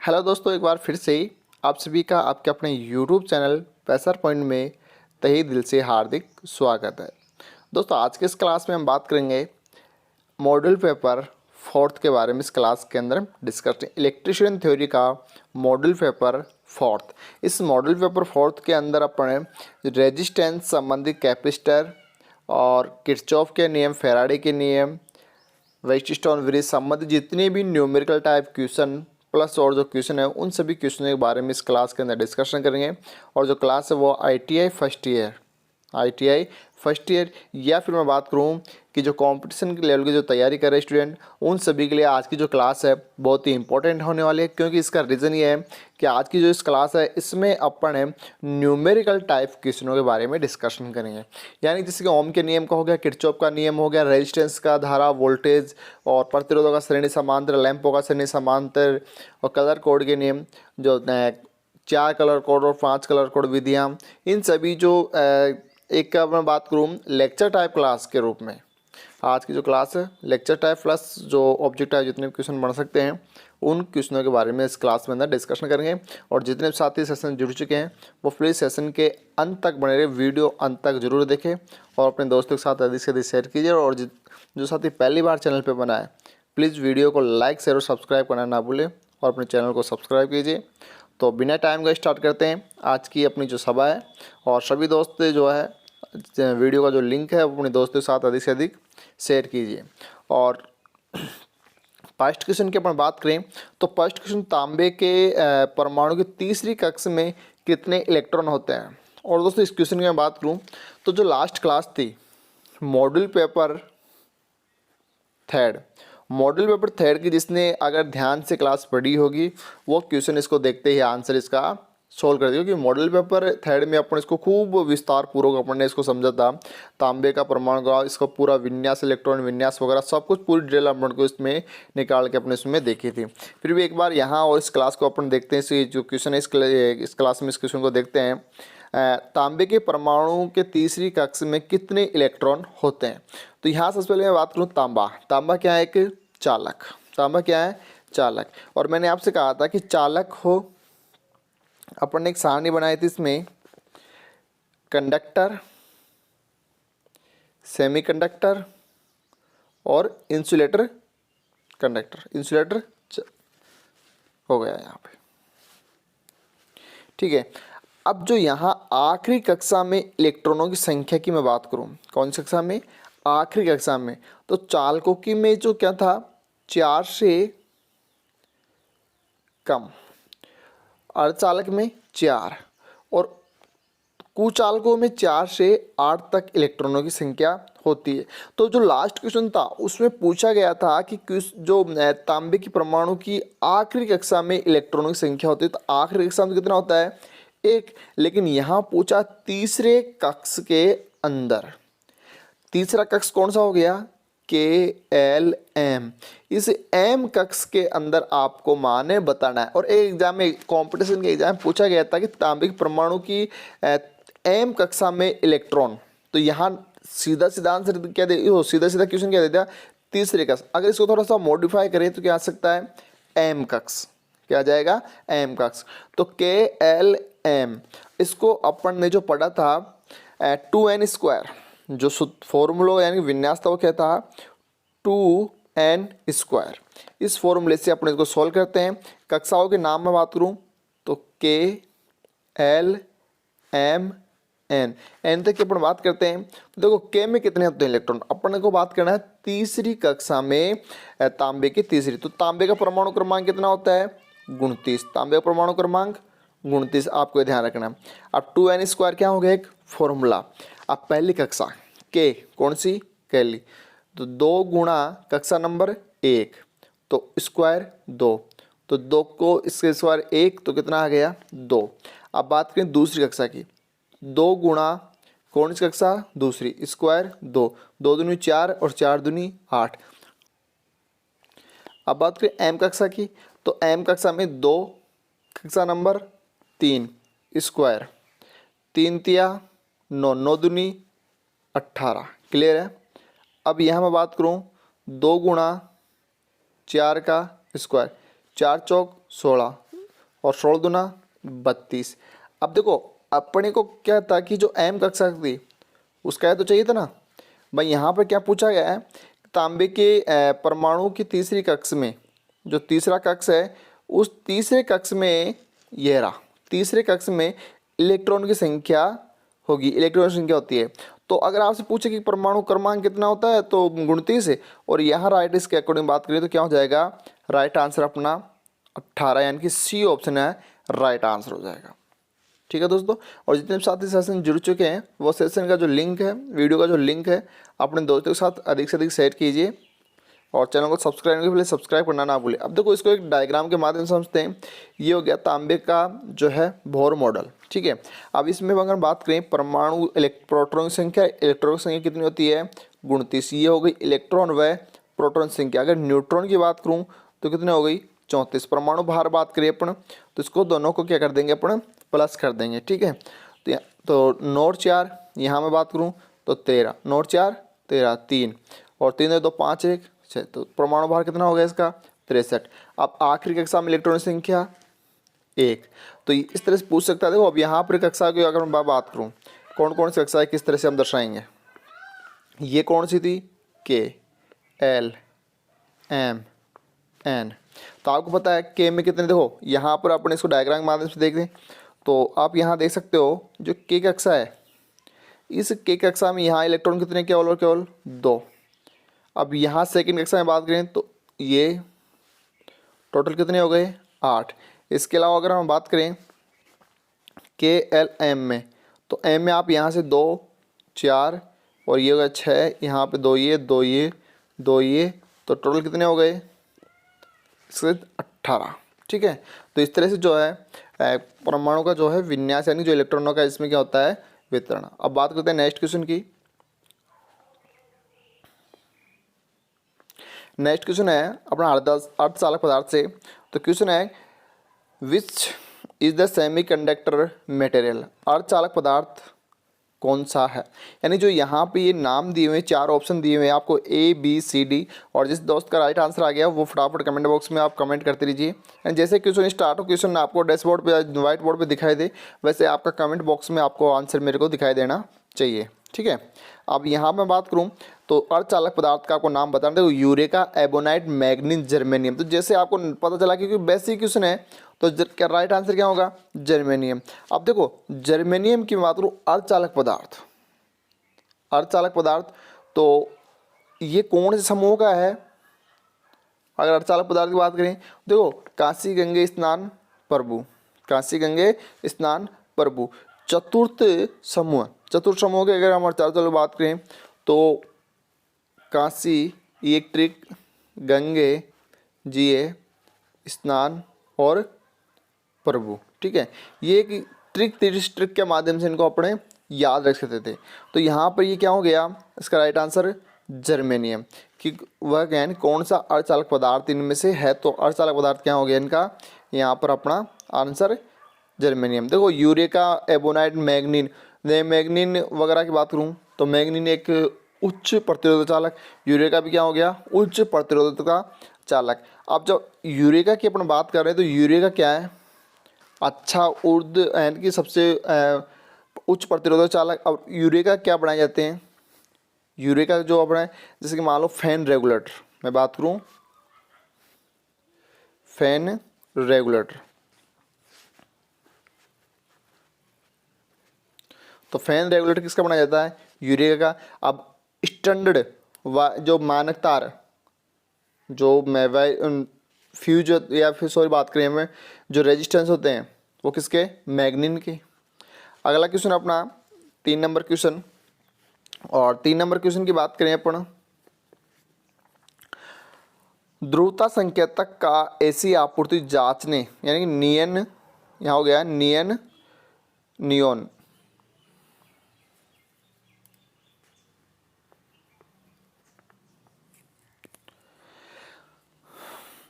Hello दोस्तों, एक बार फिर से आप सभी का आपके अपने यूट्यूब चैनल पैसर पॉइंट में तहे दिल से हार्दिक स्वागत है। दोस्तों, आज के इस क्लास में हम बात करेंगे मॉडल पेपर फोर्थ के बारे में। इस क्लास के अंदर हम डिस्कस करेंगे इलेक्ट्रिशियन थ्योरी का मॉडल पेपर फोर्थ। इस मॉडल पेपर फोर्थ के अंदर अपने रेजिस्टेंस संबंधित कैपेसिटर और किरचॉफ के नियम, फैराडे के नियम, वेस्टस्टोन ब्रिज संबंधित जितने भी न्यूमेरिकल टाइप क्वेश्चन प्लस और जो क्वेश्चन है उन सभी क्वेश्चन के बारे में इस क्लास के अंदर डिस्कशन करेंगे। और जो क्लास है वो आईटीआई फर्स्ट ईयर या फिर मैं बात करूं कि जो कंपटीशन के लेवल की जो तैयारी कर रहे स्टूडेंट, उन सभी के लिए आज की जो क्लास है बहुत ही इंपॉर्टेंट होने वाली है। क्योंकि इसका रीज़न ये है कि आज की जो इस क्लास है इसमें अपन है न्यूमेरिकल टाइप क्वेश्चनों के बारे में डिस्कशन करेंगे। यानी जैसे कि ओम के नियम का हो गया, किरचॉफ का नियम हो गया, रेजिस्टेंस का, धारा, वोल्टेज और प्रतिरोधों का श्रेणी समांतर, लैंपों का श्रेणी समांतर और कलर कोड के नियम, जो 4 कलर कोड और 5 कलर कोड विधियाँ, इन सभी जो एक का मैं बात करूँ लेक्चर टाइप क्लास के रूप में आज की जो क्लास है लेक्चर टाइप प्लस जो ऑब्जेक्ट है, जितने क्वेश्चन बन सकते हैं उन क्वेश्चनों के बारे में इस क्लास में अंदर डिस्कशन करेंगे। और जितने साथी सेशन जुड़ चुके हैं वो प्लीज़ सेशन के अंत तक बने रहे, वीडियो अंत तक जरूर देखें और अपने दोस्तों के साथ अधिक से अधिक शेयर कीजिए। और जो साथी पहली बार चैनल पर बनाए प्लीज़ वीडियो को लाइक, शेयर और सब्सक्राइब करना ना भूलें और अपने चैनल को सब्सक्राइब कीजिए। तो बिना टाइम का स्टार्ट करते हैं आज की अपनी जो सभा है। और सभी दोस्त जो है वीडियो का जो लिंक है वो अपने दोस्तों के साथ अधिक से अधिक शेयर कीजिए। और फर्स्ट क्वेश्चन की अपन बात करें तो फर्स्ट क्वेश्चन, तांबे के परमाणु की तीसरी कक्षा में कितने इलेक्ट्रॉन होते हैं। और दोस्तों इस क्वेश्चन की मैं बात करूं तो जो लास्ट क्लास थी मॉडल पेपर थर्ड की, जिसने अगर ध्यान से क्लास पढ़ी होगी वो क्वेश्चन इसको देखते ही आंसर इसका सोल्व कर दिया। क्योंकि मॉडल पेपर थर्ड में अपन इसको खूब विस्तार पूर्वक अपन ने इसको समझा था, तांबे का परमाणु का इसका पूरा विन्यास, इलेक्ट्रॉन विन्यास वगैरह सब कुछ पूरी डिटेल अपन को इसमें निकाल के अपने इसमें देखी थी। फिर भी एक बार यहाँ और इस क्लास को अपन देखते हैं, इस जो क्वेश्चन है इस क्लास में इस क्वेश्चन को देखते हैं। तांबे के परमाणु के तीसरी कक्षा में कितने इलेक्ट्रॉन होते हैं। तो यहाँ सबसे पहले मैं बात करूँ तांबा क्या है, एक चालक। तांबा क्या है, चालक। और मैंने आपसे कहा था कि चालक हो, अपन ने एक सारणी बनाई थी, इसमें कंडक्टर, सेमीकंडक्टर और इंसुलेटर हो गया यहाँ पे। ठीक है, अब जो यहाँ आखिरी कक्षा में इलेक्ट्रॉनों की संख्या की मैं बात करूँ, कौन सी कक्षा में, आखिरी कक्षा में, तो चालकों की में जो क्या था 4 से कम, अर्धचालक में 4 और कुचालकों में 4 से 8 तक इलेक्ट्रॉनों की संख्या होती है। तो जो लास्ट क्वेश्चन था उसमें पूछा गया था कि जो तांबे की परमाणु की आखिरी कक्षा में इलेक्ट्रॉनों की संख्या होती है, तो आखिरी कक्षा में कितना होता है, 1। लेकिन यहाँ पूछा तीसरे कक्ष के अंदर। तीसरा कक्ष कौन सा हो गया, KLM। इस M कक्ष के अंदर आपको माने बताना है। और एक एग्जाम में, कंपटीशन के एग्जाम में पूछा गया था कि तांबे के परमाणु की M कक्षा में इलेक्ट्रॉन, तो यहाँ सीधा आंसर क्या दे, सीधा क्वेश्चन क्या दे दिया, तीसरे कक्ष। अगर इसको थोड़ा सा मॉडिफाई करें तो क्या आ सकता है, M कक्ष। क्या आ जाएगा, M कक्ष। तो KLM, इसको अपन ने जो पढ़ा था 2n², जो फॉर्मूला यानी विन्यास था वो क्या था 2n²। इस फॉर्मूले से अपन इसको सॉल्व करते हैं। कक्षाओं के नाम में बात करूं तो KLMN, N तक की अपन बात करते हैं। तो देखो K में कितने होते हैं इलेक्ट्रॉन, अपन को बात करना है तीसरी कक्षा में तांबे की तीसरी। तो तांबे का परमाणु क्रमांक कितना होता है, 29। तांबे का परमाणु क्रमांक 29, आपको ध्यान रखना है। अब 2n² क्या हो गया, एक फॉर्मूला। अब पहली कक्षा K कौन सी, कैली, तो 2 गुणा कक्षा नंबर 1, तो स्क्वायर 2, तो 2 को इसके स्क्वायर 1, तो कितना आ गया 2। अब बात करें दूसरी कक्षा की, 2 गुणा कौन सी कक्षा, दूसरी, स्क्वायर 2, 2 दूनी 4 और 4 दूनी 8। अब बात करें M कक्षा की, तो M कक्षा में 2, कक्षा नंबर 3, स्क्वायर, 3 तिया 9, 9 दूनी 18। क्लियर है। अब यहाँ मैं बात करूँ 2 गुणा 4 का स्क्वायर, 4 चौक 16, और 16 दूना 32। अब देखो अपने को क्या था कि जो m कक्षा थी उसका है तो चाहिए था ना भाई। यहाँ पर क्या पूछा गया है, तांबे के परमाणु की तीसरी कक्ष में, जो तीसरा कक्ष है उस तीसरे कक्ष में यह रहा, तीसरे कक्ष में इलेक्ट्रॉन की संख्या होगी, इलेक्ट्रॉन की संख्या होती है। तो अगर आपसे पूछे कि परमाणु क्रमांक कितना होता है तो 29 है, और यहाँ राइट इसके अकॉर्डिंग बात करें तो क्या हो जाएगा, राइट आंसर अपना 18, यानी कि सी ऑप्शन है राइट आंसर हो जाएगा। ठीक है दोस्तों, और जितने भी साथी सेशन जुड़ चुके हैं वो सेशन का जो लिंक है, वीडियो का जो लिंक है, अपने दोस्तों के साथ अधिक से अधिक शेयर कीजिए, और चैनल को सब्सक्राइब करने के लिए सब्सक्राइब करना ना भूलें। अब देखो इसको एक डायग्राम के माध्यम से समझते हैं। ये हो गया तांबे का जो है बोर मॉडल। ठीक है, अब इसमें अगर बात करें परमाणु प्रोटॉन की संख्या, इलेक्ट्रॉन की संख्या कितनी होती है 29। ये हो गई इलेक्ट्रॉन व प्रोटॉन संख्या। अगर न्यूट्रॉन की बात करूँ तो कितनी हो गई 34। परमाणु भार बात करें अपन तो इसको दोनों को क्या कर देंगे अपन प्लस कर देंगे। ठीक है, तो नोट 4, यहाँ मैं बात करूँ तो 13, नोट 4 13 3, और 3 2 5 1 6, तो परमाणु भार कितना हो गया इसका 63। अब आखिरी कक्षा में इलेक्ट्रॉन संख्या 1। तो इस तरह से पूछ सकता है। देखो अब यहाँ पर कक्षा की अगर मैं बात करूँ कौन कौन सी कक्षा है किस तरह से हम दर्शाएंगे। ये कौन सी थी के एल एम एन। तो आपको पता है के में कितने, देखो यहाँ पर अपने इसको डायग्राम के माध्यम से देख दें तो आप यहाँ देख सकते हो जो के कक्षा है, इस के कक्षा में यहाँ इलेक्ट्रॉन कितने केवल और केवल 2। अब यहाँ सेकंड कक्षा में बात करें तो ये टोटल कितने हो गए 8। इसके अलावा अगर हम बात करें के एल एम में, तो एम में आप यहाँ से 2 4 और ये हो गया 6, यहाँ पे 2 ये 2 ये 2 ये, तो टोटल कितने हो गए इसके 18। ठीक है, तो इस तरह से जो है परमाणु का जो है विन्यास, यानी जो इलेक्ट्रॉनों का इसमें क्या होता है वितरण। अब बात करते हैं नेक्स्ट क्वेश्चन की। नेक्स्ट क्वेश्चन है अपना अर्धचालक पदार्थ से। तो क्वेश्चन है which is the semi conductor material. अर्धचालक पदार्थ कौन सा है, यानी जो यहाँ पे ये नाम दिए हुए हैं, 4 ऑप्शन दिए हुए हैं आपको A B C D, और जिस दोस्त का राइट आंसर आ गया वो फटाफट कमेंट बॉक्स में आप कमेंट करते रहिए। एंड जैसे क्वेश्चन स्टार्ट हो, क्वेश्चन आपको डैशबोर्ड पे व्हाइट बोर्ड पे दिखाई दे, वैसे आपका कमेंट बॉक्स में आपको आंसर मेरे को दिखाई देना चाहिए। ठीक है, अब यहाँ मैं बात करूँ तो अर्धचालक पदार्थ का आपको नाम बताना, देखो यूरेका, एबोनाइट, मैग्नीज, जर्मेनियम। तो जैसे आपको पता चला क्योंकि बेसिक क्वेश्चन है तो क्या राइट आंसर क्या होगा जर्मेनियम। अब देखो जर्मेनियम की बात करूँ अर्धचालक पदार्थ, अर्धचालक पदार्थ तो ये कौन से समूह का है। अगर अर्धचालक पदार्थ की बात करें देखो काशी गंगे स्नान प्रभु, काशी गंगे स्नान प्रभु चतुर्थ समूह, चतुर्थ समूह के अगर हम अर्धचालक बात करें तो काशी, इलेक्ट्रिक, गंगे, जिए, स्नान और प्रभु। ठीक है, ये एक ट्रिक के माध्यम से इनको अपने याद रख सकते थे। तो यहाँ पर ये क्या हो गया इसका राइट आंसर जर्मेनियम, कि वह क्या है कौन सा अर्धचालक पदार्थ इनमें से है। तो अर्धचालक पदार्थ क्या हो गया इनका, यहाँ पर अपना आंसर जर्मेनियम। देखो यूरेका, एबोनाइट, मैग्नीन, मैग्नीन वगैरह की बात करूँ तो मैग्नीन एक उच्च प्रतिरोधक चालक, यूरेका भी क्या हो गया उच्च प्रतिरोधकता चालक। अब जब यूरेका की अपन बात कर रहे हैं तो यूरेका क्या है अच्छा यानी कि सबसे उच्च प्रतिरोधक चालक। अब यूरेका क्या बनाए जाते हैं, यूरेका जो अपना जैसे कि मान लो फैन रेगुलेटर, मैं बात करूं फैन रेगुलेटर, तो फैन रेगुलेटर किसका बनाया जाता है यूरेका का। अब स्टैंडर्ड जो मानक तार जो फ्यूज या फिर सॉरी बात करें हमें जो रेजिस्टेंस होते हैं वो किसके मैग्नीन के। अगला क्वेश्चन अपना 3 नंबर क्वेश्चन, और 3 नंबर क्वेश्चन की बात करें अपन ध्रुवता संकेतक का ऐसी आपूर्ति जांचने, यानी कि नियन, यहाँ हो गया नियन नियोन।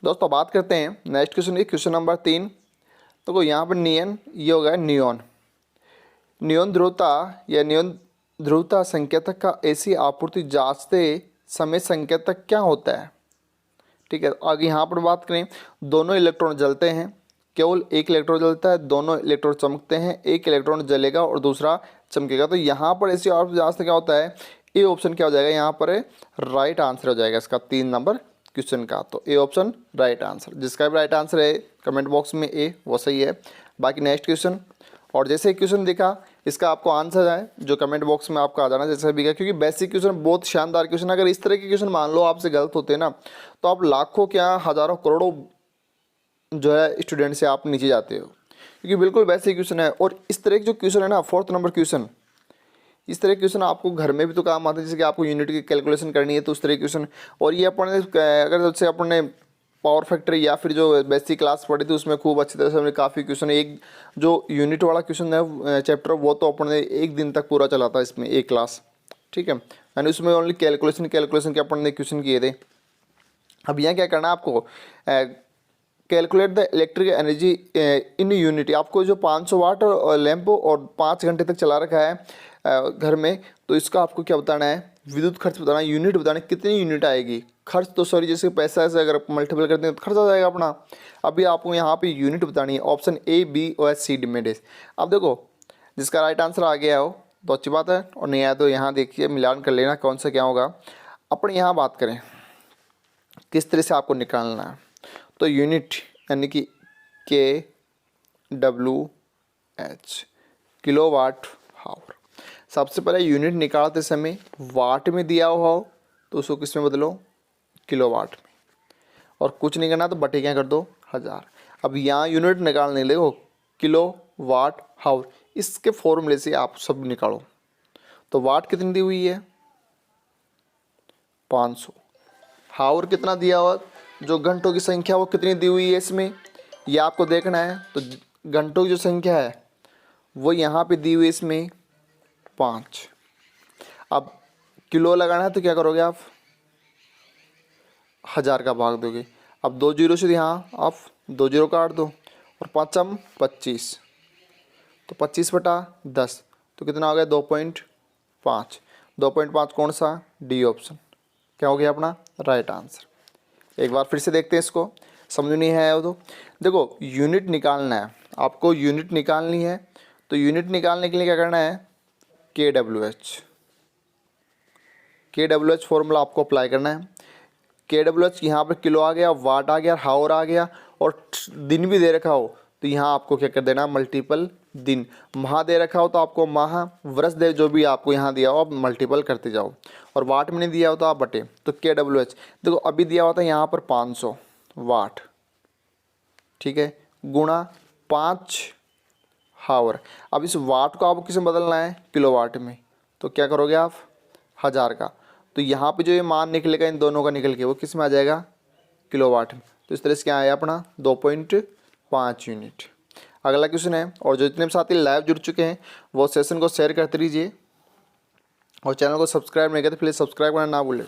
दोस्तों बात करते हैं नेक्स्ट क्वेश्चन की, क्वेश्चन नंबर 3। तो यहाँ पर नियन, ये हो गया नियोन। नियोन ध्रुवता या नियोन ध्रुवता संकेतक का ऐसी आपूर्ति जांचते समय संकेतक क्या होता है। ठीक है, आगे यहाँ पर बात करें दोनों इलेक्ट्रॉन जलते हैं केवल एक इलेक्ट्रॉन जलता है, दोनों इलेक्ट्रॉन चमकते हैं, एक इलेक्ट्रॉन जलेगा और दूसरा चमकेगा। तो यहाँ पर ऐसे और यहाँ से क्या होता है, ए ऑप्शन क्या हो जाएगा, यहाँ पर राइट आंसर हो जाएगा इसका 3 नंबर क्वेश्चन का। तो ए ऑप्शन राइट आंसर, जिसका भी राइट आंसर है कमेंट बॉक्स में ए, वो सही है। बाकी नेक्स्ट क्वेश्चन, और जैसे ही क्वेश्चन दिखा इसका आपको आंसर है जो कमेंट बॉक्स में आपका आ जाना जैसे भी है, क्योंकि बेसिक क्वेश्चन बहुत शानदार क्वेश्चन। अगर इस तरह के क्वेश्चन मान लो आपसे गलत होते हैं ना, तो आप लाखों क्या हज़ारों करोड़ों जो है स्टूडेंट से आप नीचे जाते हो, क्योंकि बिल्कुल बेसिक क्वेश्चन है। और इस तरह के जो क्वेश्चन है ना, 4th नंबर क्वेश्चन, इस तरह के क्वेश्चन आपको घर में भी तो काम आते हैं, जैसे कि आपको यूनिट की कैलकुलेशन करनी है तो उस तरह के क्वेश्चन। और ये अपन अगर जैसे अपन ने पावर फैक्टर या फिर जो बेसिक क्लास पढ़ी थी उसमें खूब अच्छी तरह से हमने काफ़ी क्वेश्चन, एक जो यूनिट वाला क्वेश्चन है चैप्टर, वो तो अपन ने एक दिन तक पूरा चला था इसमें एक क्लास, ठीक है। यानी उसमें ओनली कैलकुलेशन के अपन ने क्वेश्चन किए थे। अब यहाँ क्या करना है आपको, calculate the electric energy in unit. आपको जो 500 वाट और लैंप और 5 घंटे तक चला रखा है घर में, तो इसका आपको क्या बताना है, विद्युत खर्च बताना है, यूनिट बताना है कितनी यूनिट आएगी। खर्च तो सॉरी जैसे पैसा से अगर मल्टीपल करते हैं तो खर्च आ जाएगा अपना। अभी आपको यहाँ पे यूनिट बतानी है, ऑप्शन ए बी और सी डी में डेज। अब देखो जिसका राइट आंसर आ गया हो तो अच्छी बात है, और नहीं आया तो यहाँ देखिए मिलान कर लेना कौन सा क्या होगा। अपन यहाँ बात करें किस तरह से आपको निकालना है, तो यूनिट यानी कि KWH किलोवाट आवर। सबसे पहले यूनिट निकालते समय वाट में दिया हुआ हो तो उसको किस में बदलो, किलोवाट में, और कुछ नहीं करना तो बटे क्या कर दो 1000। अब यहाँ यूनिट निकालने लगो किलोवाट आवर, इसके फॉर्मूले से आप सब निकालो। तो वाट कितनी दी हुई है 500, हावर कितना दिया हुआ, जो घंटों की संख्या वो कितनी दी हुई है इसमें, ये आपको देखना है। तो घंटों की जो संख्या है वो यहाँ पे दी हुई है इसमें 5। अब किलो लगाना है तो क्या करोगे आप 1000 का भाग दोगे। अब 2 जीरो से यहाँ आप 2 जीरो काट दो, और 5 25, तो 25/10 तो कितना हो गया 2.5। 2.5 कौन सा, डी ऑप्शन क्या हो गया अपना राइट आंसर। एक बार फिर से देखते हैं इसको, समझ नहीं है वो तो देखो यूनिट निकालना है आपको, यूनिट निकालनी है तो यूनिट निकालने के लिए क्या करना है, KWH फॉर्मूला आपको अप्लाई करना है। KWH यहाँ पर किलो आ गया, वाट आ गया, हावर आ गया, और दिन भी दे रखा हो तो यहाँ आपको क्या कर देना मल्टीपल दिन। माह दे रखा हो तो आपको माह, वर्ष दे जो भी आपको यहाँ दिया हो आप मल्टीपल करते जाओ, और वाट में नहीं दिया हो तो आप बटे। तो KWH देखो अभी दिया हुआ था यहाँ पर 500 वाट, ठीक है, गुणा 5 हावर। अब इस वाट को आपको किस में बदलना है, किलोवाट में, तो क्या करोगे आप 1000 का, तो यहाँ पे जो ये मान निकलेगा इन दोनों का निकल के वो किस में आ जाएगा, किलोवाट में। तो इस तरह से क्या आया अपना 2.5 यूनिट। अगला क्वेश्चन है, और जो जितने साथी लाइव जुड़ चुके हैं वो सेशन को शेयर करते रहिए, और चैनल को सब्सक्राइब नहीं करते प्लीज़ सब्सक्राइब करना ना भूलें।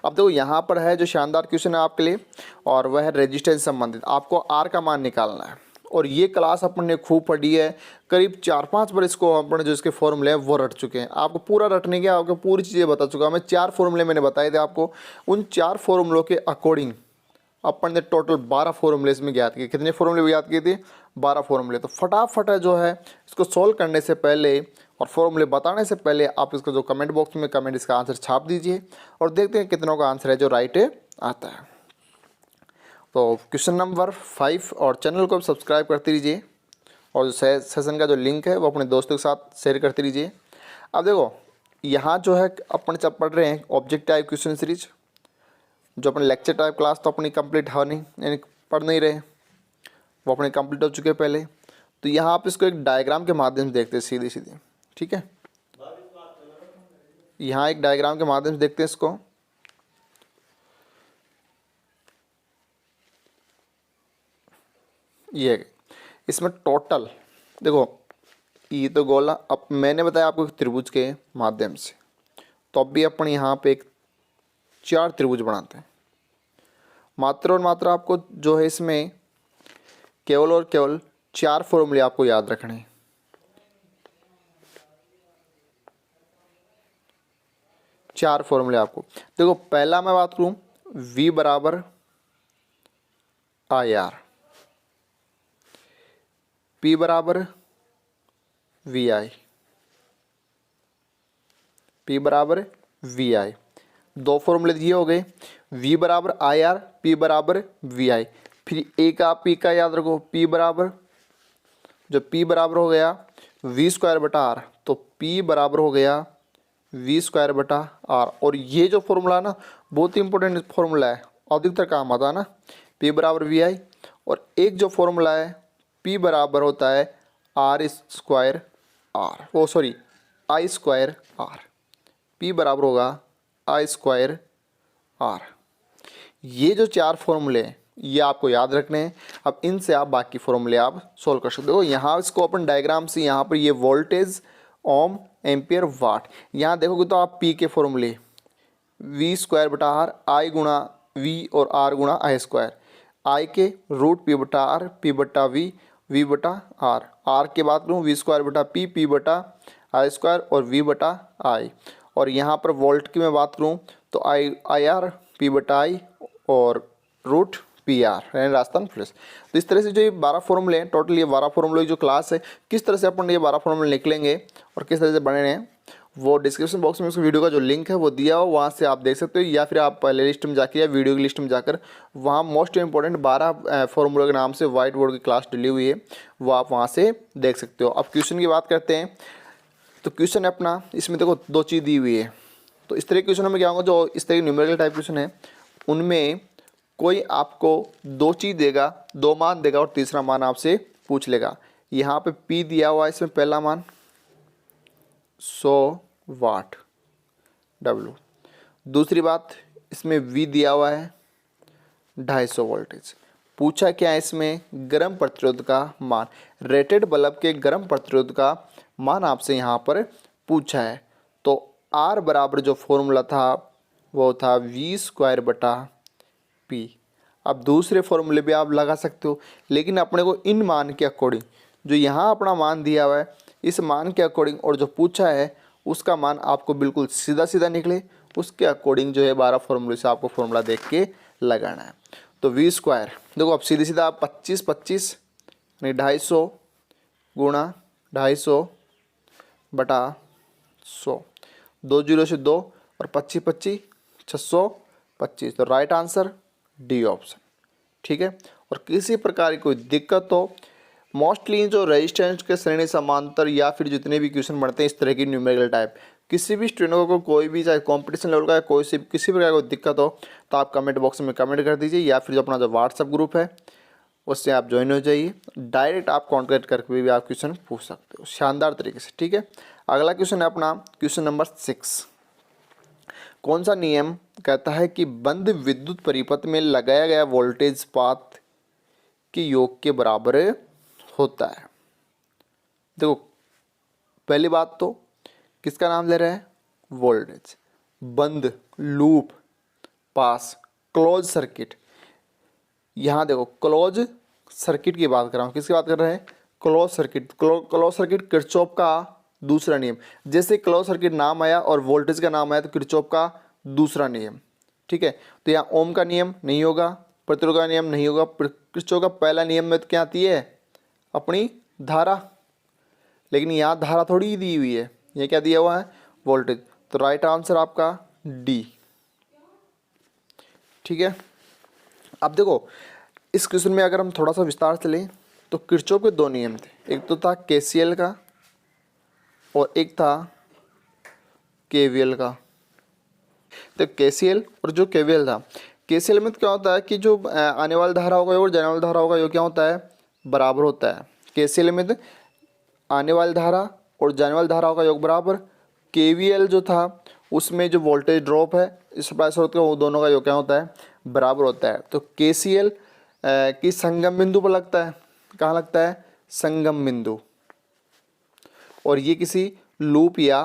अब देखो यहाँ पर है जो शानदार क्वेश्चन है आपके लिए, और वह है रेजिस्टेंस संबंधित। आपको आर का मान निकालना है, और ये क्लास अपन ने खूब पढ़ी है, करीब 4-5 बार इसको अपन जो इसके फॉर्मूले हैं वो रट चुके हैं। आपको पूरा रटने के आपको पूरी चीज़ें बता चुका मैं, 4 फॉर्मूले मैंने बताए थे आपको। उन 4 फॉर्मूलों के अकॉर्डिंग अपन ने टोटल 12 फॉर्मूले इसमें ज्ञात किए। कितने फॉर्मूले ज्ञात किए थे, 12 फॉर्मूले। तो फटाफट जो है इसको सॉल्व करने से पहले और फॉर्मूले बताने से पहले आप इसको जो कमेंट बॉक्स में कमेंट इसका आंसर छाप दीजिए, और देखते हैं कितनों का आंसर है जो राइट आता है। तो क्वेश्चन नंबर 5, और चैनल को सब्सक्राइब करते रहिए, और जो सेशन का जो लिंक है वो अपने दोस्तों के साथ शेयर करते रहिए। अब देखो यहाँ जो है अपन जब पढ़ रहे हैं ऑब्जेक्ट टाइप क्वेश्चन सीरीज, जो अपने लेक्चर टाइप क्लास तो अपनी कंप्लीट हो नहीं, यानी पढ़ नहीं रहे, वो अपने कंप्लीट हो चुके पहले। तो यहाँ आप इसको एक डायग्राम के माध्यम से देखते हैं सीधे सीधे, ठीक है। यहाँ एक डायग्राम के माध्यम से देखते हैं इसको। ये इसमें टोटल देखो ये तो गोला, अब मैंने बताया आपको त्रिभुज के माध्यम से, तो अब भी अपन यहाँ पे एक 4 त्रिभुज बनाते हैं। मात्र और मात्र आपको जो है इसमें केवल और केवल 4 फॉर्मूले आपको याद रखने हैं। 4 फॉर्मूले आपको देखो, पहला मैं बात करूं V = IR, P बराबर वी आई, P बराबर वी आई। दो फॉर्मूले दिए हो गए, V बराबर आई आर, P बराबर वी आई। फिर एक आप P का याद रखो, P बराबर, जो P बराबर हो गया V स्क्वायर बटा आर, तो P बराबर हो गया V स्क्वायर बटा आर। और ये जो फॉर्मूला ना बहुत ही इंपॉर्टेंट फॉर्मूला है, अधिकतर काम आता है ना, P बराबर वी आई। और एक जो फॉर्मूला है P बराबर होता है R square R, oh sorry I square R, P बराबर होगा आई स्क्वायर आर। ये जो चार फॉर्मूले हैं ये आपको याद रखने हैं। अब इनसे आप बाकी फॉर्मूले आप सोल्व कर सकते हो। यहाँ इसको अपन डायग्राम से, यहाँ पर ये वोल्टेज, ओम, एम्पियर, वाट, यहाँ देखोगे तो आप P के फॉर्मूले V स्क्वायर बटा आर, आई गुणा V और R गुणा आई स्क्वायर, आई के रूट P बटा आर, P बटा V, V बटा R, R के बात करूँ V स्क्वायर बटा P, P बटा आई स्क्वायर और V बटा आई। और यहाँ पर वोल्ट की मैं बात करूँ तो आई आर, P बटा आई और रूट पी आर, यानी राजस्थान प्लस। तो इस तरह से जो ये 12 फॉर्मूले हैं, टोटल ये 12 फॉर्मूले की जो क्लास है, किस तरह से अपन ये 12 फॉर्मूले निकलेंगे और किस तरह से बने हैं, वो डिस्क्रिप्शन बॉक्स में उस वीडियो का जो लिंक है वो दिया हो, वहाँ से आप देख सकते हो, या फिर आप प्ले लिस्ट में जाकर या वीडियो की लिस्ट में जाकर वहाँ मोस्ट इंपॉर्टेंट 12 फॉर्मूले के नाम से वाइट बोर्ड की क्लास डली हुई है, वो आप वहाँ से देख सकते हो। अब क्वेश्चन की बात करते हैं। तो क्वेश्चन है अपना, इसमें देखो दो चीज़ दी हुई है। तो इस तरह के क्वेश्चनों में क्या होगा, जो इस तरह के न्यूमेरिकल टाइप क्वेश्चन है उनमें कोई आपको दो चीज़ देगा, दो मान देगा और तीसरा मान आपसे पूछ लेगा। यहाँ पे P दिया हुआ है, इसमें पहला मान 100 वाट W। दूसरी बात, इसमें V दिया हुआ है 250 वोल्टेज। पूछा क्या है, इसमें गर्म प्रतिरोध का मान, रेटेड बल्ब के गर्म प्रतिरोध का मान आपसे यहाँ पर पूछा है। तो R बराबर जो फॉर्मूला था वो था V स्क्वायर बटा P। अब दूसरे फॉर्मूले भी आप लगा सकते हो, लेकिन अपने को इन मान के अकॉर्डिंग, जो यहाँ अपना मान दिया हुआ है इस मान के अकॉर्डिंग और जो पूछा है उसका मान आपको बिल्कुल सीधा सीधा निकले, उसके अकॉर्डिंग जो है 12 फॉर्मूले से आपको फॉर्मूला देख के लगाना है। तो V स्क्वायर देखो, अब सीधे सीधा आप 25 25 यानी 250 गुणा 250 बटा 100, 2 जीरो से 2 और 25 25 625। तो राइट आंसर डी ऑप्शन, ठीक है। और किसी प्रकार की कोई दिक्कत हो, मोस्टली जो रेजिस्टेंस के श्रेणी समांतर या फिर जितने भी क्वेश्चन बनते हैं इस तरह की न्यूमेरिकल टाइप, किसी भी स्टूडेंट को कोई भी चाहे कंपटीशन लेवल का कोई सी किसी प्रकार की दिक्कत हो तो आप कमेंट बॉक्स में कमेंट कर दीजिए, या फिर जो अपना जो व्हाट्सअप ग्रुप है उससे आप ज्वाइन हो जाइए। डायरेक्ट आप कॉन्टैक्ट करके भी आप क्वेश्चन पूछ सकते हो शानदार तरीके से, ठीक है। अगला क्वेश्चन है अपना क्वेश्चन नंबर 6। कौन सा नियम कहता है कि बंद विद्युत परिपथ में लगाया गया वोल्टेज पात के योग के बराबर होता है। देखो पहली बात तो किसका नाम ले रहे हैं, वोल्टेज, बंद, लूप, पास, क्लोज सर्किट। यहाँ देखो क्लोज सर्किट की बात कर रहा हूँ, किसकी बात कर रहे हैं, close circuit. Close circuit Kirchhoff का दूसरा नियम, जैसे क्लोज सर्किट नाम आया और वोल्टेज का नाम आया तो किरचॉफ का दूसरा नियम, ठीक है। तो यहाँ ओम का नियम नहीं होगा, प्रतिरोध का नियम नहीं होगा, किरचॉफ का पहला नियम में तो क्या आती है अपनी धारा, लेकिन यहाँ धारा थोड़ी दी हुई है, ये क्या दिया हुआ है वोल्टेज। तो राइट आंसर आपका डी, ठीक है। अब देखो इस क्वेश्चन में अगर हम थोड़ा सा विस्तार से लें तो किरचॉफ के दो नियम थे, एक तो था केसीएल का और एक था केवीएल का। तो केसीएल और जो केवीएल था, केसीएल में तो क्या होता है कि जो आने वाली धाराओं का योग और जाने वाली धाराओं का योग क्या होता है, बराबर होता है। केसीएल में तो आने वाली धारा और जाने वाली धाराओं का योग बराबर। केवीएल जो था उसमें जो वोल्टेज ड्रॉप है सप्लाई स्रोत का, वो दोनों का योग क्या होता है, बराबर होता है। तो केसीएल की संगम बिंदु पर लगता है, कहाँ लगता है, संगम बिंदु, और ये किसी लूप या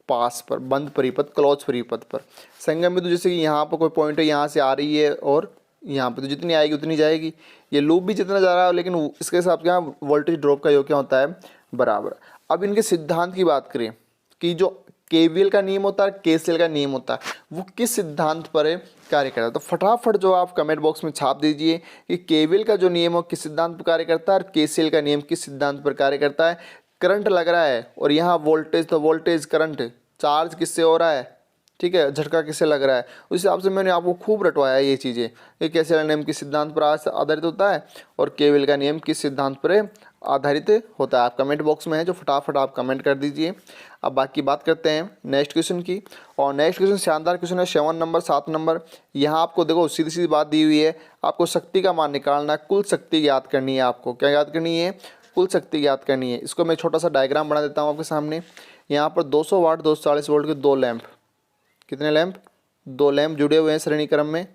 पास पर, बंद परिपथ, क्लोज परिपथ पर। संगम बिंदु जैसे कि यहाँ पर कोई पॉइंट है, यहाँ से आ रही है और यहाँ पे तो जितनी आएगी उतनी जाएगी, ये लूप भी जितना जा रहा है, लेकिन इसके हिसाब से यहाँ वोल्टेज ड्रॉप का योग क्या होता है, बराबर। अब इनके सिद्धांत की बात करें कि जो केवीएल का नियम होता है, केसीएल का नियम होता है, वो किस सिद्धांत पर कार्य करता है। तो फटाफट जो आप कमेंट बॉक्स में छाप दीजिए कि केवीएल का जो नियम है किस सिद्धांत पर कार्य करता है और केसीएल का नियम किस सिद्धांत पर कार्य करता है। करंट लग रहा है और यहाँ वोल्टेज, तो वोल्टेज करंट चार्ज किससे हो रहा है, ठीक है, झटका किससे लग रहा है। उस हिसाब से मैंने आपको खूब रटवाया ये चीज़ें, ये केसीएल का नियम किस सिद्धांत पर आधारित होता है और केवीएल का नियम किस सिद्धांत पर आधारित होता है। आप कमेंट बॉक्स में है जो फटाफट आप कमेंट कर दीजिए। अब बाकी बात करते हैं नेक्स्ट क्वेश्चन की, और नेक्स्ट क्वेश्चन शानदार क्वेश्चन है 7 नंबर 7 नंबर। यहाँ आपको देखो सीधी सीधी बात दी हुई है, आपको शक्ति का मान निकालना है, कुल शक्ति याद करनी है। आपको क्या याद करनी है, कुल शक्ति याद करनी है। इसको मैं छोटा सा डायग्राम बना देता हूँ आपके सामने। यहाँ पर 200 वाट 240 वोल्ट के 2 लैंप, कितने लैंप, 2 लैंप जुड़े हुए हैं श्रेणी क्रम में।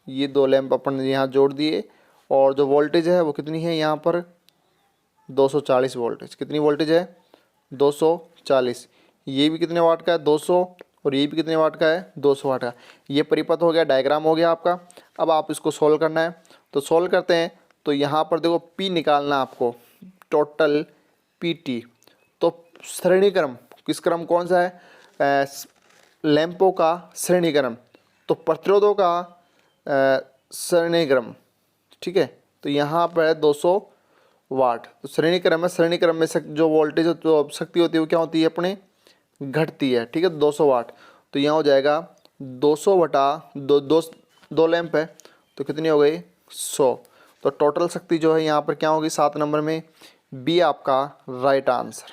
ये 2 लैंप अपन यहाँ जोड़ दिए और जो वोल्टेज है वो कितनी है, यहाँ पर 240 वोल्टेज। कितनी वोल्टेज है, 240। ये भी कितने वाट का है, 200, और ये भी कितने वाट का है, 200 वाट का। ये परिपथ हो गया, डायग्राम हो गया आपका। अब आप इसको सोल्व करना है, तो सोल्व करते हैं। तो यहाँ पर देखो पी निकालना आपको, टोटल पीटी। तो श्रेणी क्रम, किस क्रम कौन सा है, लैंपों का श्रेणी क्रम, तो प्रतिरोधों का श्रेणी क्रम, ठीक है। तो यहाँ पर है 200 वाट, तो श्रेणी क्रम है। श्रेणी क्रम में जो वोल्टेज जो शक्ति होती है वो क्या होती है अपने, घटती है, ठीक है। 200 वाट, तो यहाँ हो जाएगा 200 बटा दो लैंप है, तो कितनी हो गई, 100। तो टोटल शक्ति जो है यहाँ पर क्या होगी 7 नंबर में, बी आपका राइट आंसर,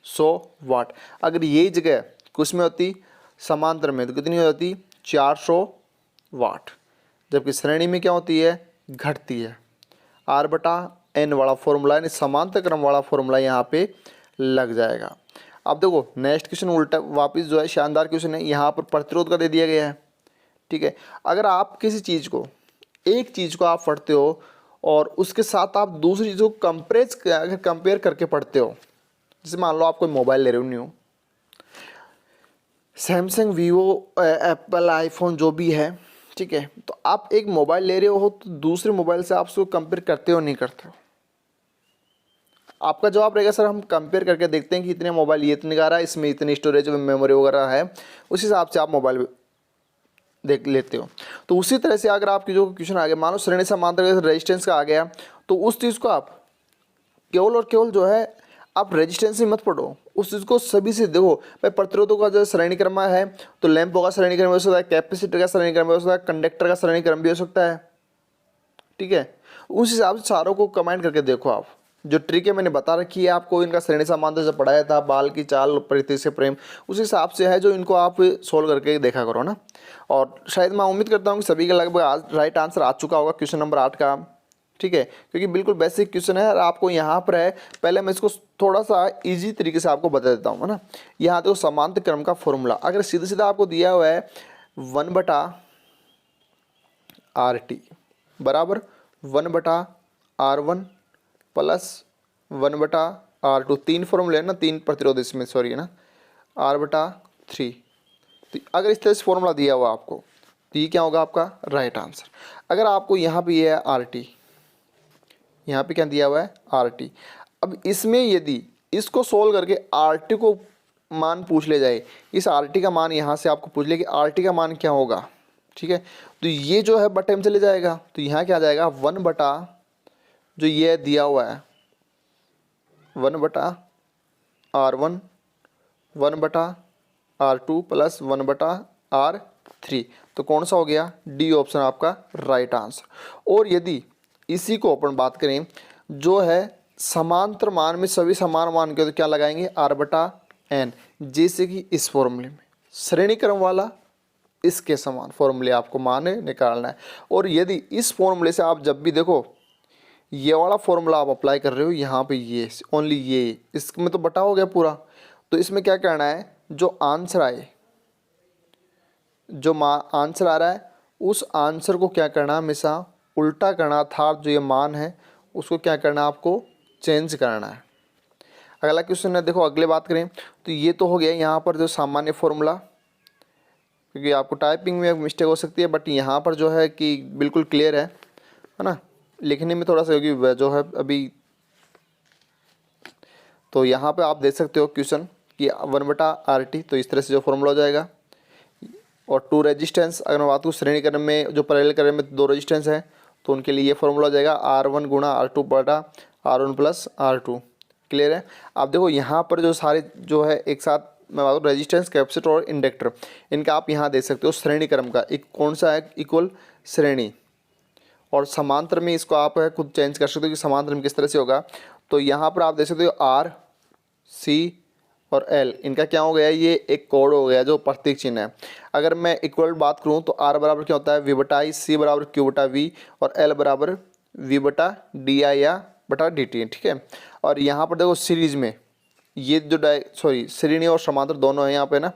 100 वाट। अगर यही जगह कुछ में होती समांतर में, तो कितनी हो जाती, 400 वाट। जबकि श्रेणी में क्या होती है, घटती है। आर बटा एन वाला फॉर्मूला, यानी समांतर क्रम वाला फॉर्मूला यहाँ पे लग जाएगा। अब देखो नेक्स्ट क्वेश्चन उल्टा वापस जो है शानदार क्वेश्चन है, यहाँ पर प्रतिरोध का दे दिया गया है, ठीक है। अगर आप किसी चीज़ को, एक चीज़ को आप पढ़ते हो और उसके साथ आप दूसरी चीज़ को अगर कंपेयर करके पढ़ते हो, जैसे मान लो आप कोई मोबाइल ले रहे हो new, Samsung, Vivo, Apple, iPhone जो भी है, ठीक है। तो आप एक मोबाइल ले रहे हो तो दूसरे मोबाइल से आप उसको कंपेयर करते हो नहीं करते हो। आपका जवाब रहेगा सर हम कंपेयर करके देखते हैं कि इतने मोबाइल ये इतने का रहा है, इसमें इतनी स्टोरेज मेमोरी वगैरह है, उस हिसाब से आप मोबाइल देख लेते हो। तो उसी तरह से अगर आपकी जो क्वेश्चन आ गया, मान लो श्रेणी समांतर रेजिस्टेंस का आ गया, तो उस चीज़ को आप केवल और केवल जो है आप रेजिस्टेंस ही मत पढ़ो, उस चीज़ को सभी से देखो। भाई प्रतिरोधों का जो श्रेणी क्रम है, तो लैंपों का श्रेणी क्रम हो सकता है, कैपेसिटर का श्रेणी क्रम हो सकता है, कंडक्टर का श्रेणी क्रम भी हो सकता है, ठीक है। उस हिसाब से चारों को कमेंट करके देखो। आप जो ट्रिक है मैंने बता रखी है आपको, इनका श्रेणी समांतर जब पढ़ाया था, बाल की चाल, परिधि से प्रेम, उस हिसाब से है जो इनको आप सोल्व करके देखा करो ना। और शायद मैं उम्मीद करता हूँ कि सभी का लगभग आज राइट आंसर आ चुका होगा क्वेश्चन नंबर 8 का, ठीक है, क्योंकि बिल्कुल बेसिक क्वेश्चन है और आपको यहाँ पर है। पहले मैं इसको थोड़ा सा इजी तरीके से आपको बता देता हूँ, है ना। यहाँ देखो समांतर क्रम का फॉर्मूला अगर सीधा सीधा आपको दिया हुआ है 1/RT बराबर 1/R1 प्लस 1/R2, 3 फॉर्मूले है ना, 3 प्रतिरोध इसमें, सॉरी है ना, R/3। तो अगर इस तरह से फॉर्मूला दिया हुआ आपको, तो ये क्या होगा आपका राइट आंसर। अगर आपको यहाँ पे ये है RT, यहाँ पे क्या दिया हुआ है RT, अब इसमें यदि इसको सोल्व करके RT को मान पूछ ले जाए, इस RT का मान यहाँ से आपको पूछ ले कि RT का मान क्या होगा, ठीक है। तो ये जो है बटे में चले जाएगा, तो यहाँ क्या आ जाएगा 1 जो ये दिया हुआ है 1/R1 1/R2 प्लस 1/R3, तो कौन सा हो गया, डी ऑप्शन आपका राइट आंसर। और यदि इसी को अपन बात करें जो है समांतर मान में सभी समान मान के, तो क्या लगाएंगे R/n, जैसे कि इस फॉर्मूले में श्रेणी क्रम वाला इसके समान फॉर्मूले आपको मान निकालना है। और यदि इस फॉर्मूले से आप जब भी देखो ये वाला फॉर्मूला आप अप्लाई कर रहे हो यहाँ पे, ये ओनली ये इसमें तो बटा हो गया पूरा, तो इसमें क्या करना है, जो आंसर आए, जो आंसर आ रहा है उस आंसर को क्या करना, हमेशा उल्टा करना, अर्थात जो ये मान है उसको क्या करना, आपको चेंज करना है। अगला क्वेश्चन है, देखो अगले बात करें तो ये तो हो गया यहाँ पर जो सामान्य फॉर्मूला, क्योंकि आपको टाइपिंग में मिस्टेक हो सकती है, बट यहाँ पर जो है कि बिल्कुल क्लियर है ना। लिखने में थोड़ा सा होगी जो है अभी, तो यहाँ पे आप देख सकते हो क्वेश्चन कि 1/RT, तो इस तरह से जो फॉर्मूला हो जाएगा। और 2 रेजिस्टेंस, अगर मैं बात करूँ श्रेणीकरण में जो पैरेलल करण में 2 रेजिस्टेंस हैं तो उनके लिए ये फॉर्मूला हो जाएगा R1 गुणा R2 बटा R1 प्लस R2। क्लियर है। अब देखो यहाँ पर जो सारे जो है एक साथ मैं बात करूँ रेजिस्टेंस, कैपेसिटर और इंडक्टर, इनका आप यहाँ देख सकते हो श्रेणी क्रम का एक कौन सा है, इक्वल श्रेणी। और समांतर में इसको आप खुद चेंज कर सकते हो कि समांतर में किस तरह से होगा। तो यहाँ पर आप देख सकते हो R, C और L, इनका क्या हो गया, ये एक कोड हो गया जो प्रतीक चिन्ह है। अगर मैं इक्वल बात करूँ तो R बराबर क्या होता है V/I, C बराबर Q/V और L बराबर V/DI या बटा DT। ठीक है। और यहाँ पर देखो सीरीज में ये जो श्रेणी और समांतर दोनों है यहाँ पे ना।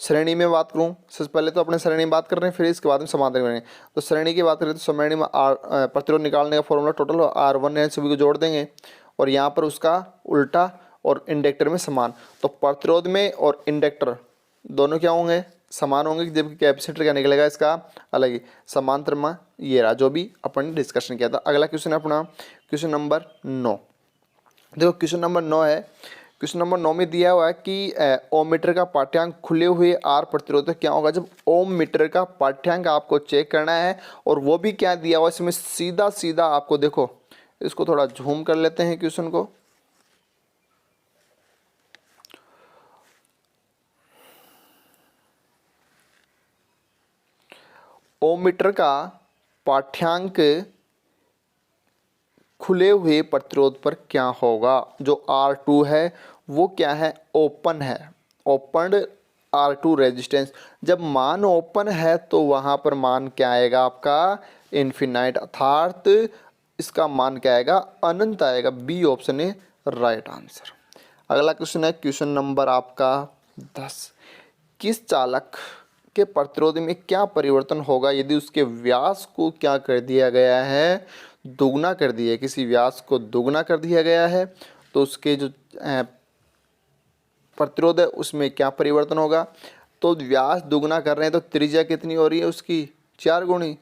श्रेणी में बात करूँ, सबसे पहले तो अपने श्रेणी में बात कर रहे हैं, फिर इसके बाद में समांतर करेंगे। तो श्रेणी की बात करें तो श्रेणी में प्रतिरोध निकालने का फॉर्मूला टोटल R1 है, सभी को जोड़ देंगे और यहाँ पर उसका उल्टा और इंडक्टर में समान। तो प्रतिरोध में और इंडक्टर दोनों क्या होंगे, समान होंगे, जबकि कैपेसिटर क्या निकलेगा इसका अलग ही। समांतर में ये रहा जो भी अपन ने डिस्कशन किया था। अगला क्वेश्चन है अपना क्वेश्चन नंबर 9। देखो क्वेश्चन नंबर 9 है। क्वेश्चन नंबर 9 में दिया हुआ है कि ओम मीटर का पाठ्यांक खुले हुए R प्रतिरोध क्या होगा जब ओम मीटर का पाठ्यांक आपको चेक करना है। और वो भी क्या दिया हुआ है इसमें, सीधा सीधा आपको देखो, इसको थोड़ा झूम कर लेते हैं क्वेश्चन को। ओम मीटर का पाठ्यांक खुले हुए प्रतिरोध पर क्या होगा। जो R2 है वो क्या है, ओपन है, ओपन R2 रेजिस्टेंस। जब मान ओपन है तो वहाँ पर मान क्या आएगा आपका, इन्फिनाइट, अर्थात इसका मान क्या आएगा, अनंत आएगा। बी ऑप्शन है राइट आंसर। अगला क्वेश्चन है क्वेश्चन नंबर आपका 10। किस चालक के प्रतिरोध में क्या परिवर्तन होगा यदि उसके व्यास को क्या कर दिया गया है, दुगना कर दिया है। किसी व्यास को दुगना कर दिया गया है तो उसके जो प्रतिरोध है उसमें क्या परिवर्तन होगा। तो व्यास दुगना कर रहे हैं तो त्रिज्या कितनी हो रही है उसकी, 4 गुणी।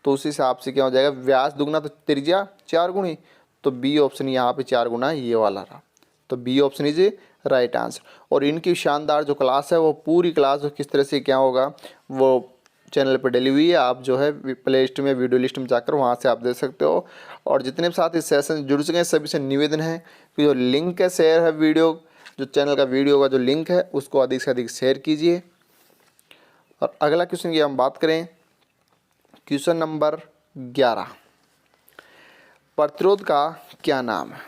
तो उस हिसाब से क्या हो जाएगा, व्यास दुगना तो त्रिज्या 4 गुणी। तो बी ऑप्शन यहाँ पे 4 गुना ये वाला रहा। तो B option is right answer. और इनकी शानदार जो क्लास है वो पूरी क्लास जो किस तरह से क्या होगा वो चैनल पर डली हुई है। आप जो है प्ले लिस्ट में, वीडियो लिस्ट में जाकर वहाँ से आप देख सकते हो। और जितने भी साथ इस सेशन से जुड़ सके हैं सभी से निवेदन है कि जो लिंक है शेयर है, वीडियो जो चैनल का वीडियो का जो लिंक है उसको अधिक से अधिक शेयर कीजिए। और अगला क्वेश्चन की हम बात करें, क्वेश्चन नंबर 11। प्रतिरोध का क्या नाम है,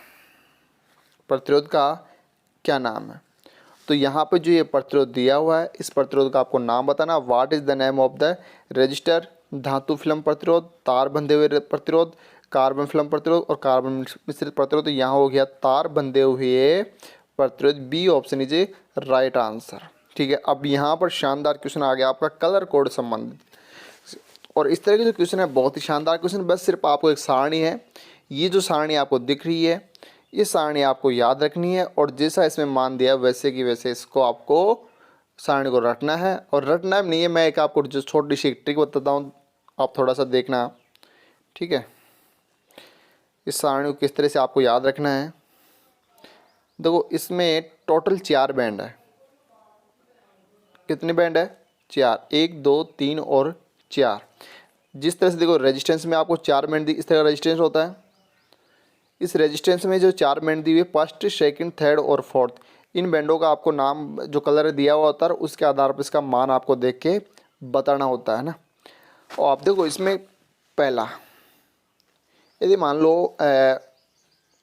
प्रतिरोध का क्या नाम है। तो यहाँ पे जो ये प्रतिरोध दिया हुआ है इस प्रतिरोध का आपको नाम बताना। What is the name of the register, धातु फिल्म प्रतिरोध, तार बंधे हुए प्रतिरोध, कार्बन फिल्म प्रतिरोध और कार्बन मिश्रित प्रतिरोध। तो यहाँ हो गया तार बंधे हुए प्रतिरोध। B option is a right answer. ठीक है। अब यहाँ पर शानदार क्वेश्चन आ गया आपका कलर कोड संबंधित। और इस तरह के जो क्वेश्चन है बहुत ही शानदार क्वेश्चन, बस सिर्फ आपको एक सारणी है, ये जो सारणी आपको दिख रही है ये सारणी आपको याद रखनी है और जैसा इसमें मान दिया वैसे की वैसे इसको आपको सारणी को रटना है। और रटना नहीं है, मैं एक आपको जो छोटी सी ट्रिक बताता हूँ, आप थोड़ा सा देखना। ठीक है। इस सारणी को किस तरह से आपको याद रखना है। देखो इसमें टोटल 4 बैंड है। कितने बैंड है, 4, 1 2 3 और 4। जिस तरह से देखो रेजिस्टेंस में आपको 4 बैंड दी, इस तरह का रेजिस्टेंस होता है। इस रेजिस्टेंस में जो 4 बैंड दी हुई, फर्स्ट, सेकंड, थर्ड और फोर्थ, इन बैंडों का आपको नाम जो कलर दिया हुआ होता है उसके आधार पर इसका मान आपको देख के बताना होता है ना। और आप देखो इसमें पहला, यदि मान लो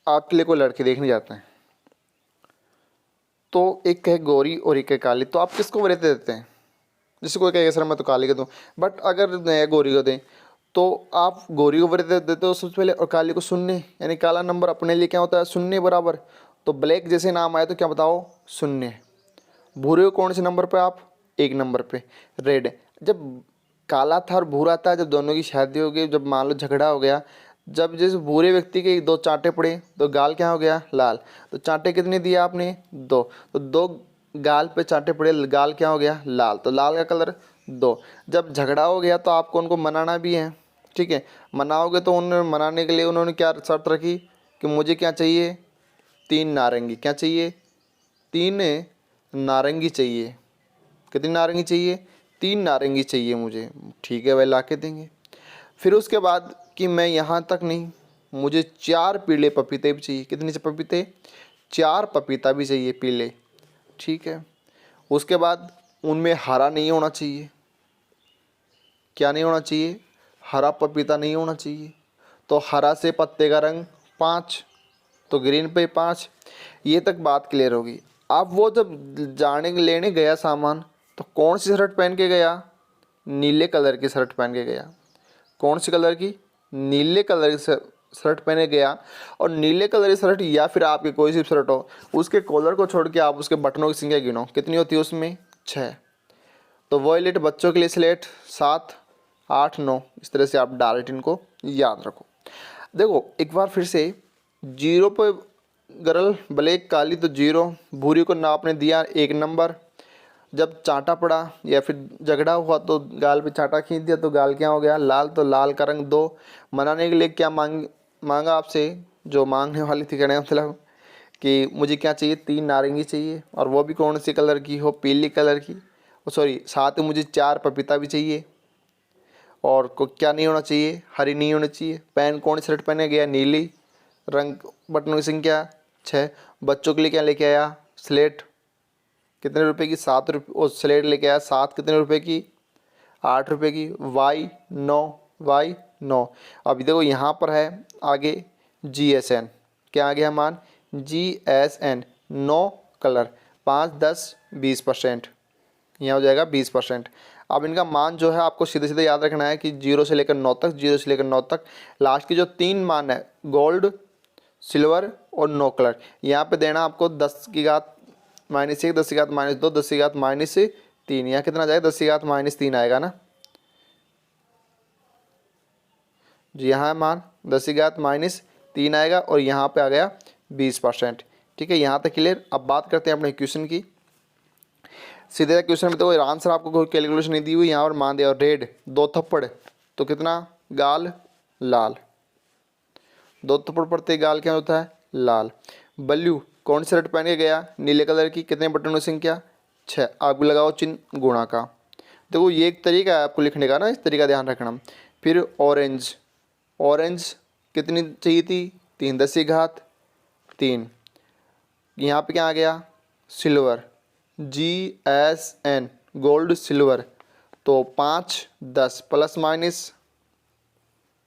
आपके लिए कोई लड़की देखने जाते हैं तो एक है गोरी और एक है काली, तो आप किसको वरीयता देते हैं। जैसे कोई कहेगा सर मैं तो काली को दूँ, बट अगर नया गोरी को दें तो आप गोरी को वरीयता देते हो सबसे पहले और काली को शून्य, यानी काला नंबर अपने लिए क्या होता है, शून्य बराबर। तो ब्लैक जैसे नाम आए तो क्या बताओ, शून्य। भूरे को कौन से नंबर पे, आप 1 नंबर पे। रेड, जब काला था और भूरा था, जब दोनों की शादी हो गई, जब मान लो झगड़ा हो गया, जब जैसे भूरे व्यक्ति के 2 चांटे पड़े तो गाल क्या हो गया, लाल। तो चांटे कितने दिए आपने, 2, तो 2 गाल पे चांटे पड़े, गाल क्या हो गया, लाल। तो लाल का कलर 2। जब झगड़ा हो गया तो आपको उनको मनाना भी है। ठीक है। मनाओगे तो उन्होंने मनाने के लिए उन्होंने क्या शर्त रखी कि मुझे क्या चाहिए, 3 नारंगी। क्या चाहिए, 3 नारंगी चाहिए। कितनी नारंगी चाहिए? 3 नारंगी चाहिए मुझे। ठीक है भाई, ला के देंगे। फिर उसके बाद कि मैं यहाँ तक नहीं, मुझे 4 पीले पपीते भी चाहिए। कितने पपीते? 4 पपीता भी चाहिए पीले। ठीक है। उसके बाद उनमें हरा नहीं होना चाहिए। क्या नहीं होना चाहिए? हरा पपीता नहीं होना चाहिए। तो हरा से पत्ते का रंग 5, तो ग्रीन पे 5। ये तक बात क्लियर होगी। अब वो जब जाने लेने गया सामान, तो कौन सी शर्ट पहन के गया? नीले कलर की शर्ट पहन के गया। कौन सी कलर की? नीले कलर की शर्ट पहने गया। और नीले कलर की शर्ट या फिर आपकी कोई सी शर्ट हो, उसके कॉलर को छोड़ के आप उसके बटनों की संख्या गिनो, कितनी होती है उसमें? 6। तो वॉयलेट बच्चों के लिए स्लेट 7, 8, 9, इस तरह से आप डायरेक्ट इनको याद रखो। देखो एक बार फिर से, 0 पे गर्ल ब्लैक काली, तो 0। भूरी को आपने दिया 1 नंबर। जब चांटा पड़ा या फिर झगड़ा हुआ तो गाल पे चांटा खींच दिया, तो गाल क्या हो गया? लाल। तो लाल का रंग 2। मनाने के लिए क्या मांगा आपसे? जो मांगने वाली थी, कहने का मतलब कि मुझे क्या चाहिए? 3 नारंगी चाहिए, और वो भी कौन सी कलर की हो? पीली कलर की। सॉरी, साथ में मुझे 4 पपीता भी चाहिए। और को क्या नहीं होना चाहिए? हरी नहीं होनी चाहिए। पैन कौन सी शर्ट पहने गया? नीली। रंग बटनों की संख्या 6। बच्चों के लिए क्या लेके आया? स्लेट। कितने रुपए की? 7 रुपये। और स्लेट लेके आया 7, कितने रुपए की? 8 रुपये की। Y 9, Y 9। अभी देखो यहाँ पर है आगे GSN। क्या आ गया मान? GSN 9 colour. 5, 10, 20%। यहाँ हो जाएगा 20%। अब इनका मान जो है आपको सीधे सीधे याद रखना है कि 0 से लेकर 9 तक, 0 से लेकर 9 तक। लास्ट की जो 3 मान है, गोल्ड, सिल्वर और 9 कलर, यहाँ पे देना आपको 10 की घात -1, 10 की घात -2, 10 की घात -3। यहाँ कितना जाएगा? 10 की घात -3 आएगा ना जी। यहाँ मान 10 की घात -3 आएगा, और यहाँ पे आ गया 20%। ठीक है, यहाँ तक क्लियर। अब बात करते हैं अपने क्वेश्चन की। सीधे क्वेश्चन में तो आंसर आपको कोई कैलकुलेशन नहीं दी हुई, यहाँ पर मान दिया। रेड 2 थप्पड़, तो कितना? गाल लाल। 2 थप्पड़ पड़ते गाल क्या होता है? लाल। ब्लू कौन सी शर्ट पहन के गया? नीले कलर की। कितने बटनों की संख्या? 6। आगे लगाओ चिन्ह गुणा का। देखो ये एक तरीका है आपको लिखने का ना, इस तरीका ध्यान रखना। फिर ऑरेंज, ऑरेंज कितनी चाहिए थी? 3, 10 की घात 3। यहाँ पे क्या आ गया? सिल्वर, GSN गोल्ड सिल्वर, तो 5, 10 प्लस माइनस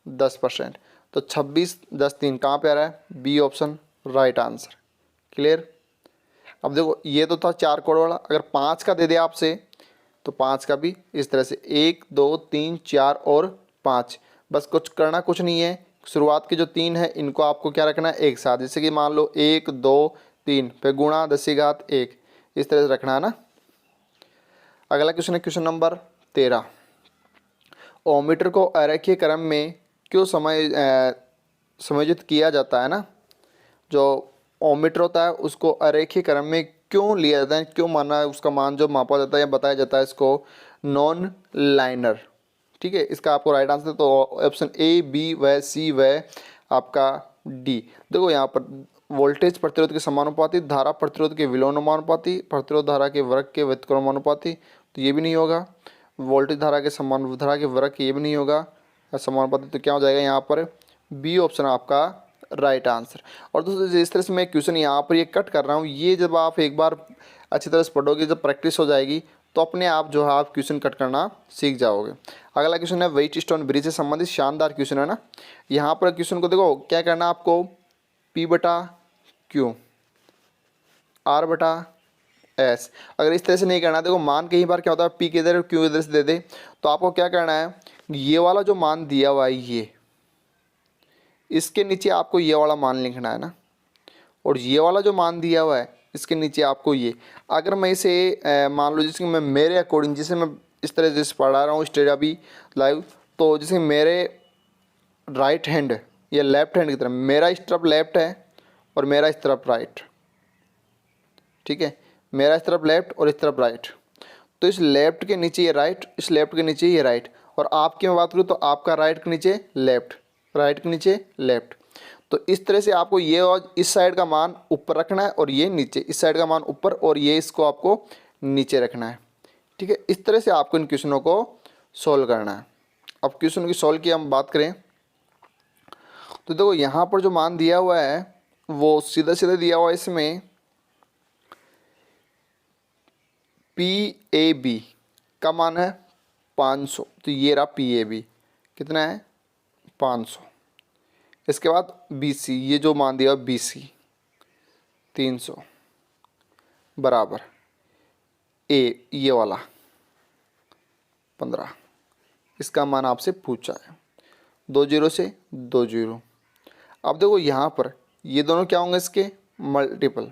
10%, तो 26, 10, 3 कहाँ पे आ रहा है? B option right answer. Clear. अब देखो ये तो था 4 करोड़ वाला। अगर 5 का दे दिया आपसे, तो 5 का भी इस तरह से 1, 2, 3, 4 और 5। बस कुछ करना कुछ नहीं है। शुरुआत के जो 3 है इनको आपको क्या रखना है? एक साथ। जैसे कि मान लो 1, 2, 3 पे गुणा 10 की घात 1, इस तरह से रखना है ना। अगला क्वेश्चन है क्वेश्चन नंबर 13। ओमीटर को अरेखीय क्रम में क्यों समायोजित किया जाता है ना। जो ओमीटर होता है उसको अरेखीय क्रम में क्यों लिया जाता है, क्यों माना है, उसका मान जो मापा जाता है या बताया जाता है इसको नॉन लाइनर। ठीक है, इसका आपको राइट आंसर तो ऑप्शन A, B व C व आपका D। देखो यहाँ पर वोल्टेज प्रतिरोध के समानुपाती, धारा प्रतिरोध के विलोमानुपाती, प्रतिरोध धारा के वर्ग के व्युत्क्रमानुपाती, तो ये भी नहीं होगा। वोल्टेज धारा के समान धारा के वर्ग ये भी नहीं होगा समानुपाती, तो क्या हो जाएगा यहाँ पर? बी ऑप्शन आपका राइट आंसर। और दोस्तों जिस तरह से मैं क्वेश्चन यहाँ पर ये कट कर रहा हूँ, ये जब आप एक बार अच्छी तरह से पढ़ोगे, जब प्रैक्टिस हो जाएगी, तो अपने आप जो है आप क्वेश्चन कट करना सीख जाओगे। अगला क्वेश्चन है व्हीट स्टोन ब्रिज से संबंधित शानदार क्वेश्चन है ना। यहाँ पर क्वेश्चन को देखो क्या करना है आपको, P/Q, R/S। अगर इस तरह से नहीं करना, देखो मान कई बार क्या होता है P के इधर Q इधर से दे दे, तो आपको क्या करना है, ये वाला जो मान दिया हुआ है ये, इसके नीचे आपको ये वाला मान लिखना है ना, और ये वाला जो मान दिया हुआ है इसके नीचे आपको ये। अगर मैं इसे मान लो जैसे मैं मेरे अकॉर्डिंग, जैसे मैं इस तरह से पढ़ा रहा हूँ स्टेज अभी लाइव, तो जैसे मेरे राइट हैंड या लेफ्ट हैंड की तरफ, मेरा इस तरफ लेफ्ट है और मेरा इस तरफ राइट। ठीक है, मेरा इस तरफ लेफ्ट और इस तरफ राइट, तो इस लेफ्ट के नीचे ये राइट, इस लेफ्ट के नीचे ये राइट, और आपकी मैं बात करूँ तो आपका राइट के नीचे लेफ्ट, राइट के नीचे लेफ्ट। तो इस तरह से आपको ये और इस साइड का मान ऊपर रखना है और ये नीचे, इस साइड का मान ऊपर और ये इसको आपको नीचे रखना है। ठीक है, इस तरह से आपको इन क्वेश्चनों को सॉल्व करना है। अब क्वेश्चन की सॉल्व की हम बात करें तो देखो यहाँ पर जो मान दिया हुआ है वो सीधा सीधा दिया हुआ है इसमें PAB का मान है 500, तो ये रहा PAB कितना है 500। इसके बाद BC, ये जो मान दिया BC 300 बराबर A ये वाला 15, इसका मान आपसे पूछा है 2 जीरो से 2 जीरो। अब देखो यहाँ पर ये दोनों क्या होंगे इसके मल्टीपल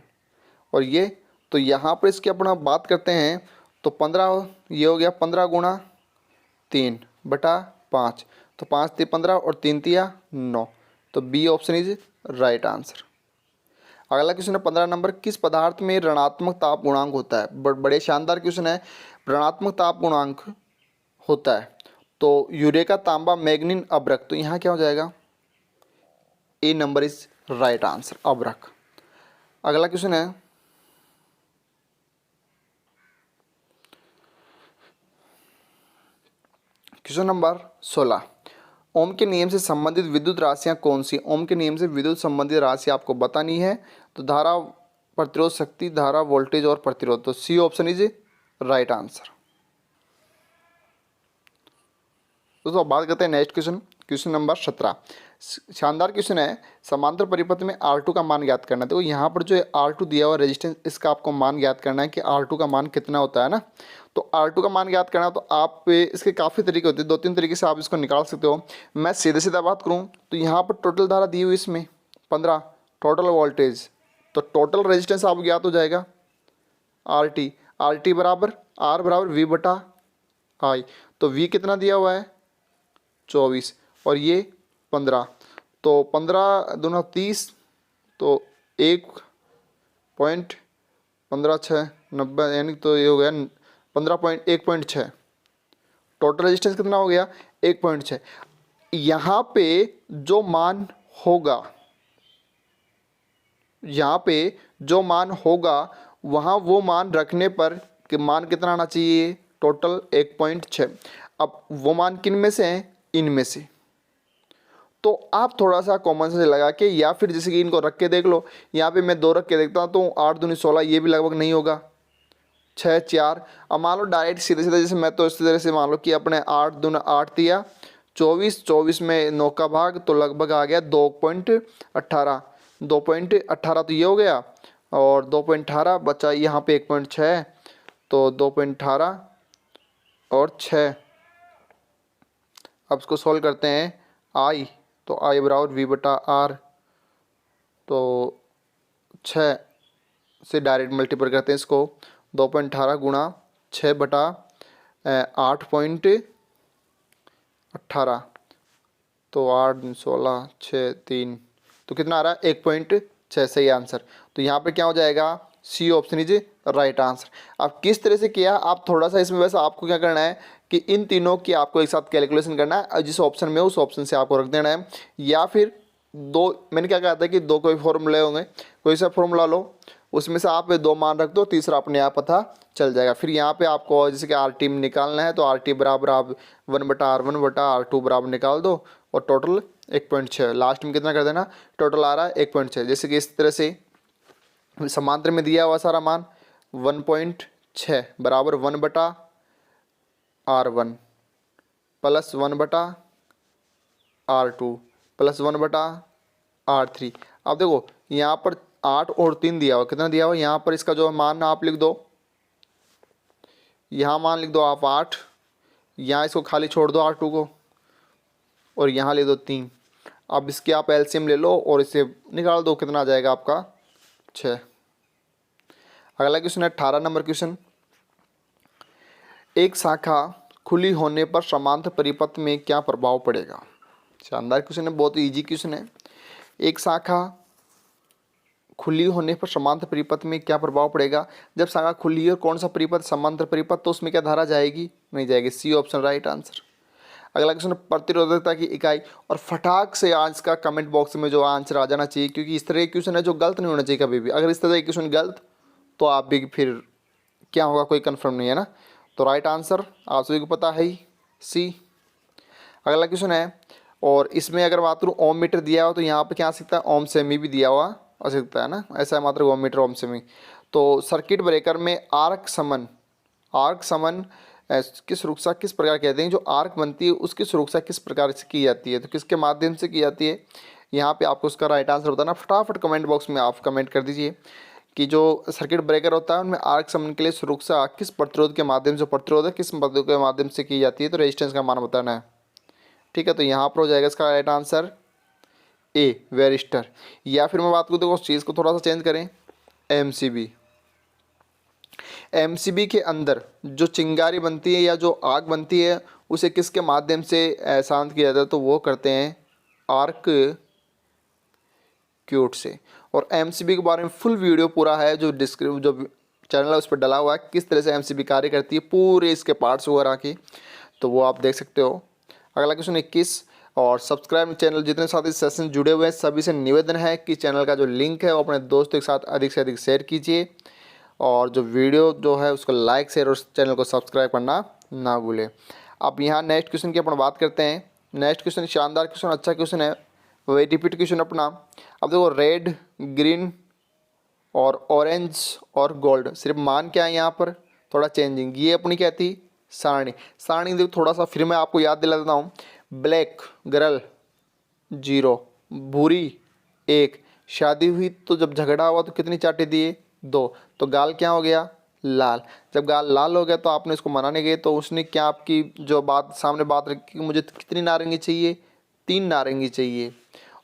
और ये, तो यहाँ पर इसकी अपना बात करते हैं तो 15 ये हो गया 15 गुणा 3 बटा 5, तो 5 × 15 और 3 × 9, तो B option is right answer. अगला क्वेश्चन है 15 नंबर, किस पदार्थ में ऋणात्मक ताप गुणांक होता है। बड़े शानदार क्वेश्चन है। ऋणात्मक ताप गुणांक होता है तो यूरेका, तांबा, मैग्नीन, अब्रक, तो यहाँ क्या हो जाएगा ए नंबर इज राइट आंसर अब्रक। अगला क्वेश्चन है क्वेश्चन नंबर 16, ओम के नियम से संबंधित विद्युत राशियां कौन सी। ओम के नियम से विद्युत संबंधित राशि आपको बतानी है, तो धारा, प्रतिरोध, शक्ति, धारा, वोल्टेज और प्रतिरोध, तो C option is right answer. दोस्तों बात करते हैं नेक्स्ट क्वेश्चन, क्वेश्चन नंबर 17, शानदार क्वेश्चन है। समांतर परिपथ में R2 का मान ज्ञात करना है। तो यहाँ पर जो R2 दिया हुआ रेजिस्टेंस, इसका आपको मान ज्ञात करना है कि R2 का मान कितना होता है ना। तो R2 का मान ज्ञात करना, तो आप इसके काफ़ी तरीके होते हैं, 2-3 तरीके से आप इसको निकाल सकते हो। मैं सीधे सीधा बात करूँ तो यहाँ पर टोटल धारा दी हुई इसमें 15, टोटल वोल्टेज, तो टोटल रेजिस्टेंस आपको ज्ञात हो जाएगा RT बराबर R बराबर V बटा I, तो V कितना दिया हुआ है 24 और ये 15, तो 15 दूना 30, तो 1.15 यानी तो ये हो गया 1.6। टोटल रेजिस्टेंस कितना हो गया 1.6। यहाँ पे जो मान होगा, यहाँ पे जो मान होगा वहाँ वो मान रखने पर कि मान कितना आना चाहिए टोटल 1.6। अब वो मान किन में से हैं, इनमें से, तो आप थोड़ा सा कॉमन सेंस लगा के या फिर जैसे कि इनको रख के देख लो। यहाँ पे मैं 2 रख के देखता हूँ तो 8 दूनी 16, ये भी लगभग नहीं होगा, 6 4। अब मान लो डायरेक्ट सीधे सीधे जैसे मैं तो इस तरह से मान लो कि अपने 8 दूना 8 दिया 24, 24 में 9 का भाग, तो लगभग आ गया 2.18, 2.18 तो ये हो गया और 2.18 बचा यहाँ पे 1.6, तो 2.18 और 6। अब इसको सॉल्व करते हैं आई, तो आई बराबर V बटा R, तो 6 से डायरेक्ट मल्टीपल करते हैं इसको, 2.18 गुणा 6 बटा 8.18, तो 8 16 6 3, तो कितना आ रहा है 1.6, सही आंसर। तो यहाँ पे क्या हो जाएगा C option is right answer. अब किस तरह से किया, आप थोड़ा सा इसमें वैसे आपको क्या करना है कि इन तीनों की आपको एक साथ कैलकुलेशन करना है और जिस ऑप्शन में उस ऑप्शन से आपको रख देना है, या फिर दो, मैंने क्या कहा था कि 2 कोई फॉर्मूले होंगे, कोई सा फॉर्मूला लो उसमें से आप 2 मान रख दो, तीसरा अपने आप पता चल जाएगा। फिर यहाँ पे आपको जैसे कि RT में निकालना है, तो RT बराबर आप 1 बटा R1 बटा R2 बराबर निकाल दो और टोटल 1.6, लास्ट में कितना कर देना टोटल आ रहा है 1.6। जैसे कि इस तरह से समांतर में दिया हुआ सारा मान 1.6 बराबर 1 बटा R1 प्लस 1 बटा R2 प्लस 1 बटा R3। अब देखो यहाँ पर 8 और 3 दिया हुआ, कितना दिया हुआ, यहाँ पर इसका जो मान आप लिख दो, यहाँ मान लिख दो आप 8, यहाँ इसको खाली छोड़ दो R2 को और यहाँ ले दो 3। अब इसके आप एलसीएम ले लो और इसे निकाल दो, कितना आ जाएगा आपका 6। अगला क्वेश्चन है 18 नंबर क्वेश्चन, एक शाखा खुली होने पर समांतर परिपथ में क्या प्रभाव पड़ेगा। शानदार क्वेश्चन है, बहुत इजी क्वेश्चन है। एक शाखा खुली होने पर समांतर परिपथ में क्या प्रभाव पड़ेगा। जब शाखा खुली है और कौन सा परिपथ समांतर परिपथ, तो उसमें क्या धारा जाएगी, नहीं जाएगी, सी ऑप्शन राइट आंसर। अगला क्वेश्चन प्रतिरोधकता की इकाई, और फटाक से आज का कमेंट बॉक्स में जो आंसर आ जाना चाहिए, क्योंकि इस तरह के क्वेश्चन है जो गलत नहीं होना चाहिए कभी भी। अगर इस तरह के क्वेश्चन गलत तो आप भी फिर क्या होगा, कोई कंफर्म नहीं है ना। तो राइट आंसर आप सभी को पता है ही, सी। अगला क्वेश्चन है, और इसमें अगर बात करूँ ओम मीटर दिया हो तो यहाँ पे क्या आ सकता है, ओम सेमी भी दिया हुआ आ सकता है ना, ऐसा है मात्र ओम मीटर ओम सेमी। तो सर्किट ब्रेकर में आर्क समन की सुरक्षा किस प्रकार कहते हैं, जो आर्क बनती है उसकी सुरक्षा किस प्रकार से की जाती है, तो किसके माध्यम से की जाती है। यहाँ पे आपको उसका राइट आंसर बताना, फटाफट कमेंट बॉक्स में आप कमेंट कर दीजिए कि जो सर्किट ब्रेकर होता है उनमें आर्क समन के लिए सुरक्षा किस प्रतिरोध के माध्यम से, प्रतिरोध किस प्रतिरोध के माध्यम से की जाती है, तो रेजिस्टेंस का मान बताना है। ठीक है, तो यहाँ पर हो जाएगा इसका राइट आंसर ए वेरिस्टर। या फिर मैं बात करूँ तो उस चीज़ को थोड़ा सा चेंज करें, एमसीबी के अंदर जो चिंगारी बनती है या जो आग बनती है उसे किसके माध्यम से शांत किया जाता है, तो वो करते हैं आर्क क्यूट से। और एमसीबी के बारे में फुल वीडियो पूरा है जो जो चैनल है उस पर डला हुआ है, किस तरह से एमसीबी कार्य करती है, पूरे इसके पार्ट्स वगैरह की, तो वो आप देख सकते हो। अगला क्वेश्चन 21, और सब्सक्राइब चैनल जितने साथ इस सेशन जुड़े हुए हैं सभी से निवेदन है कि चैनल का जो लिंक है वो अपने दोस्तों के साथ अधिक से अधिक शेयर कीजिए, और जो वीडियो जो है उसको लाइक शेयर और चैनल को सब्सक्राइब करना ना भूलें। अब यहाँ नेक्स्ट क्वेश्चन की अपन बात करते हैं। नेक्स्ट क्वेश्चन शानदार क्वेश्चन, अच्छा क्वेश्चन है, वही रिपीट क्वेश्चन अपना। अब देखो रेड, ग्रीन और ऑरेंज और गोल्ड, सिर्फ मान क्या है यहाँ पर थोड़ा चेंजिंग, ये अपनी क्या थी सारणी देखो थोड़ा सा फिर मैं आपको याद दिला देता हूँ। ब्लैक गर्ल 0, भूरी 1, शादी हुई तो जब झगड़ा हुआ तो कितनी चाटे दिए 2, तो गाल क्या हो गया लाल। जब गाल लाल हो गया तो आपने इसको मनाने गए तो उसने क्या आपकी जो बात सामने बात रखी कि मुझे कितनी नारंगी चाहिए 3 नारंगी चाहिए,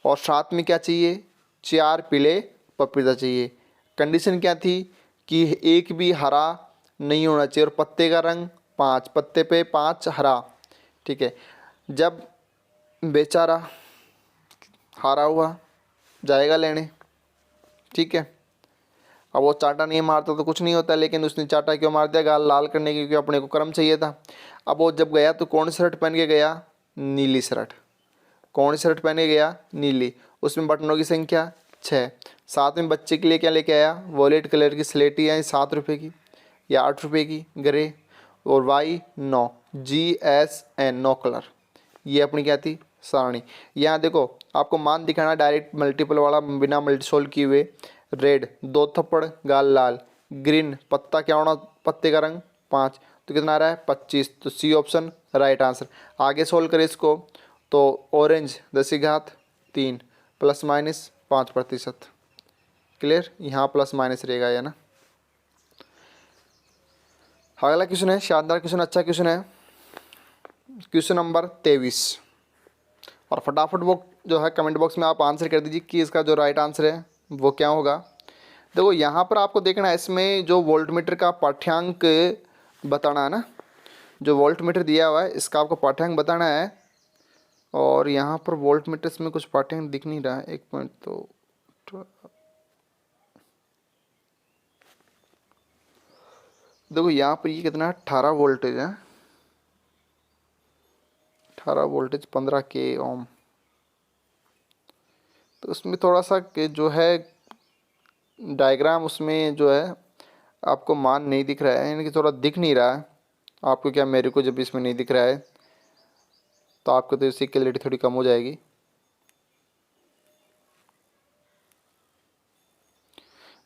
और साथ में क्या चाहिए 4 पीले पपीता चाहिए। कंडीशन क्या थी कि एक भी हरा नहीं होना चाहिए, और पत्ते का रंग 5, पत्ते पे 5 हरा। ठीक है, जब बेचारा हारा हुआ जाएगा लेने, ठीक है, अब वो चाटा नहीं मारता तो कुछ नहीं होता, लेकिन उसने चाटा क्यों मार दिया, गाल लाल करने की, क्योंकि अपने को कर्म चाहिए था। अब वो जब गया तो कौन सी शर्ट पहन के गया, नीली शर्ट। कौन सी शर्ट पहने गया, नीली, उसमें बटनों की संख्या 6। साथ में बच्चे के लिए क्या लेके आया, वॉलेट कलर की स्लेटी आई 7 रुपये की या 8 रुपये की ग्रे, और वाई 9, GSN 9 कलर, ये अपनी क्या थी सारणी। यहाँ देखो आपको मान दिखाना डायरेक्ट मल्टीपल वाला बिना मल्टीसोल्व किए हुए। रेड 2 थप्पड़ गाल लाल, ग्रीन पत्ता क्या होना पत्ते का रंग 5, तो कितना आ रहा है 25, तो सी ऑप्शन राइट आंसर। आगे सोल्व करें इसको तो ऑरेंज 10⁻³ प्लस माइनस 5%, क्लियर, यहाँ प्लस माइनस रहेगा या ना। अगला क्वेश्चन है शानदार क्वेश्चन, अच्छा क्वेश्चन है, क्वेश्चन नंबर 23, और फटाफट वो जो है कमेंट बॉक्स में आप आंसर कर दीजिए कि इसका जो राइट आंसर है वो क्या होगा। देखो यहाँ पर आपको देखना है, इसमें जो वोल्ट मीटर का पाठ्यांक बताना है ना, जो वोल्ट मीटर दिया हुआ है इसका आपको पाठ्यांक बताना है, और यहाँ पर वोल्ट मीटर में कुछ पाठ्यांक दिख नहीं रहा है, एक मिनट, तो देखो यहाँ पर ये कितना 18 वोल्टेज है, 18 वोल्टेज 15 के ओम, तो उसमें थोड़ा सा जो है डायग्राम उसमें जो है आपको मान नहीं दिख रहा है, यानी कि थोड़ा दिख नहीं रहा है आपको, क्या मेरे को जब इसमें नहीं दिख रहा है तो आपको तो इसकी क्लैरिटी थोड़ी कम हो जाएगी।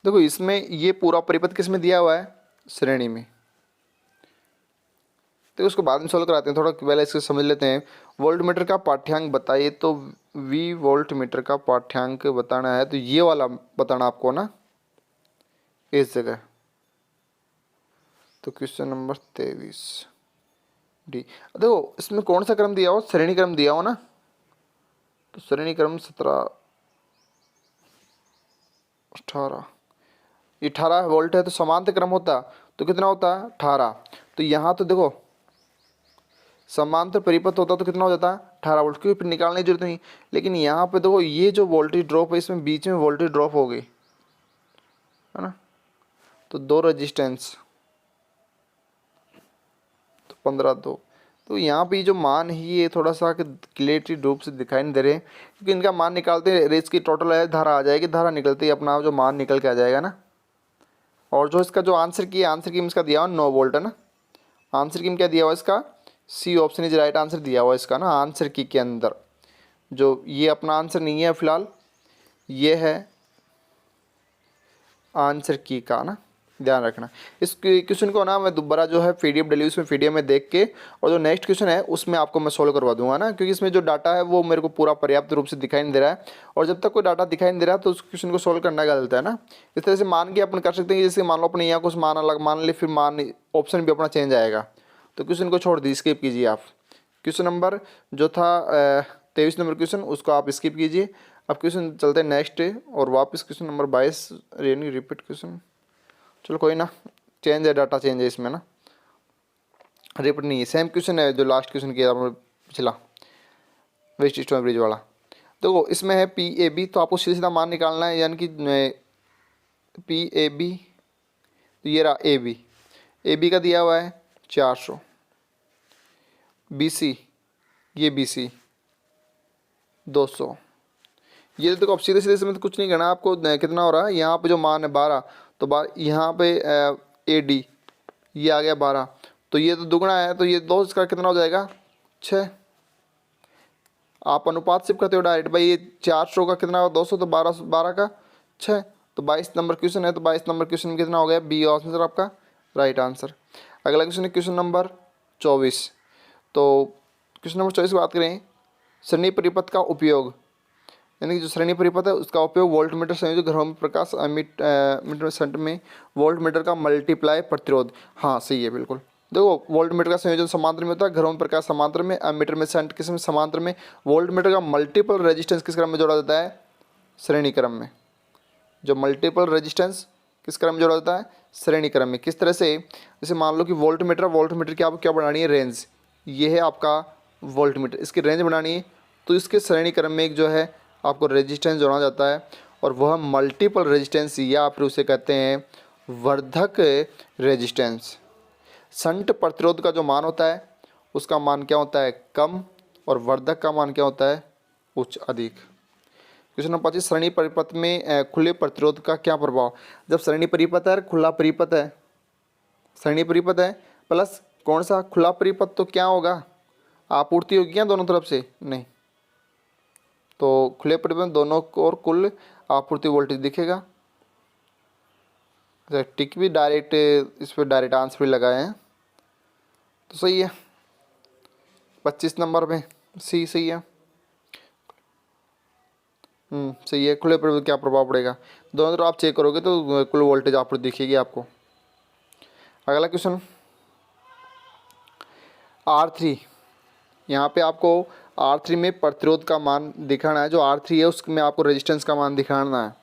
देखो इसमें ये पूरा परिपथ किस में दिया हुआ है, श्रेणी में, तो उसको बाद में सॉल्व कराते हैं, थोड़ा पहले इसको समझ लेते हैं। वोल्ट मीटर का पाठ्यांक बताइए, तो वी वोल्ट मीटर का पाठ्यांक बताना है तो ये वाला बताना आपको ना इस जगह। तो क्वेश्चन नंबर 23 डी, देखो इसमें कौन सा क्रम दिया हो, श्रेणी क्रम दिया हो ना, तो श्रेणी क्रम 17 18, 18 वोल्ट है, तो समांतर क्रम होता तो कितना होता 18, तो यहाँ तो देखो समांतर परिपथ होता तो कितना हो जाता 18 वोल्ट, क्योंकि फिर निकालने की जरूरत नहीं। लेकिन यहाँ पे देखो ये जो वोल्टेज ड्रॉप है इसमें बीच में वोल्टेज ड्रॉप हो गई है ना, तो 2 रेजिस्टेंस तो 15 2, तो यहाँ पे जो मान है ये थोड़ा सा क्लियरली रूप से दिखाई नहीं दे रहे हैं, क्योंकि इनका मान निकालते रेस की टोटल है धारा आ जाएगी, धारा निकलते ही अपना जो मान निकल के आ जाएगा ना। और जो इसका जो आंसर की इसका दिया हुआ 9 वोल्ट है ना। आंसर की क्या दिया हुआ इसका, C option is right answer दिया हुआ इसका ना आंसर की के अंदर। जो ये अपना आंसर नहीं है फिलहाल, ये है आंसर की का ना, ध्यान रखना। इस क्वेश्चन को ना मैं दोबारा जो है पीडीएफ डली उसमें पीडीएफ में देख के, और जो नेक्स्ट क्वेश्चन है उसमें आपको मैं सोल्व करवा दूंगा ना, क्योंकि इसमें जो डाटा है वो मेरे को पूरा पर्याप्त रूप से दिखाई नहीं दे रहा है। और जब तक कोई डाटा दिखाई नहीं दे रहा तो उस क्वेश्चन को सोल्व करना गलत है ना। इस तरह से मान के अपन कर सकते हैं कि जैसे मान लो अपने यहाँ कुछ मान अलग मान ले, फिर मान ऑप्शन भी अपना चेंज आएगा। तो क्वेश्चन को छोड़ दीजिए, स्किप कीजिए आप। क्वेश्चन नंबर जो था 23 नंबर क्वेश्चन, उसको आप स्किप कीजिए। अब क्वेश्चन चलते हैं नेक्स्ट, और वापस क्वेश्चन नंबर 22 यानी रिपीट क्वेश्चन। चलो कोई ना, चेंज है, डाटा चेंज है इसमें ना, रिपीट नहीं है, सेम क्वेश्चन है जो लास्ट क्वेश्चन किया पिछला वेस्ट ईस्टर्न ब्रिज वाला। देखो इसमें है पी ए बी, तो आपको सीधा सीधा मान निकालना है, यानी कि पी ए बी, तो ये रहा ए बी का दिया हुआ है 400, बी सी, ये बी सी 200। ये देखो अब सीधे सीधे इसमें तो कुछ नहीं करना आपको, कितना हो रहा है यहाँ पे जो मान है 12, तो 12 यहाँ पे ए डी ये आ गया 12, तो ये तो दुगना है, तो ये 2 इसका कितना हो जाएगा 6। आप अनुपात सिर्फ करते हो डायरेक्ट, भाई ये 400 का कितना होगा 200, तो 12 का 6, तो 22 नंबर क्वेश्चन है, तो 22 नंबर क्वेश्चन में कितना हो गया, बी ऑप्शन आपका राइट आंसर। अगला क्वेश्चन है क्वेश्चन नंबर 24। तो क्वेश्चन नंबर 24 की बात करें, सरणी परिपथ का उपयोग, यानी कि जो श्रेणी परिपथ है उसका उपयोग वोल्ट मीटर संयोजक घरों में प्रकाश मीटर सेंट में वोल्ट मीटर का मल्टीप्लाई प्रतिरोध। हाँ सही है बिल्कुल। देखो वोल्ट मीटर का संयोजन समांतर में होता है, घरों में प्रकाश समांतर में, मीटर में सेंट किस में समांतर में, वोल्ट मीटर का मल्टीपल रेजिस्टेंस किस क्रम में जोड़ा जाता है, श्रेणी क्रम में। जो मल्टीपल रेजिस्टेंस किस क्रम में जोड़ा जाता है, श्रेणी क्रम में। किस तरह से, जैसे मान लो कि वोल्ट मीटर की आपको क्या बनानी है, रेंज, ये है आपका वोल्ट मीटर, इसकी रेंज बनानी है, तो इसके श्रेणी क्रम में एक जो है आपको रेजिस्टेंस जोड़ा जाता है, और वह मल्टीपल रेजिस्टेंस, या फिर उसे कहते हैं वर्धक रेजिस्टेंस। शंट प्रतिरोध का जो मान होता है उसका मान क्या होता है, कम, और वर्धक का मान क्या होता है, उच्च, अधिक। क्वेश्चन नंबर 25, श्रेणी परिपथ में खुले प्रतिरोध का क्या प्रभाव। जब श्रेणी परिपथ है, खुला परिपथ है, श्रेणी परिपथ है प्लस कौन सा खुला परिपथ, तो क्या होगा, आपूर्ति होगी क्या दोनों तरफ से, नहीं, तो खुले परिपथ में दोनों को और कुल आपूर्ति वोल्टेज दिखेगा। टिक भी डायरेक्ट इस पर डायरेक्ट आंसर भी लगाए हैं, तो सही है। 25 नंबर में सी सही है, सही है। खुले परिपथ क्या प्रभाव पड़ेगा, दोनों तरफ आप चेक करोगे तो कुल वोल्टेज आपूर्ति दिखेगी आपको। अगला क्वेश्चन R3, यहाँ पे आपको R3 में प्रतिरोध का मान दिखाना है। जो R3 है उसमें आपको रेजिस्टेंस का मान दिखाना है,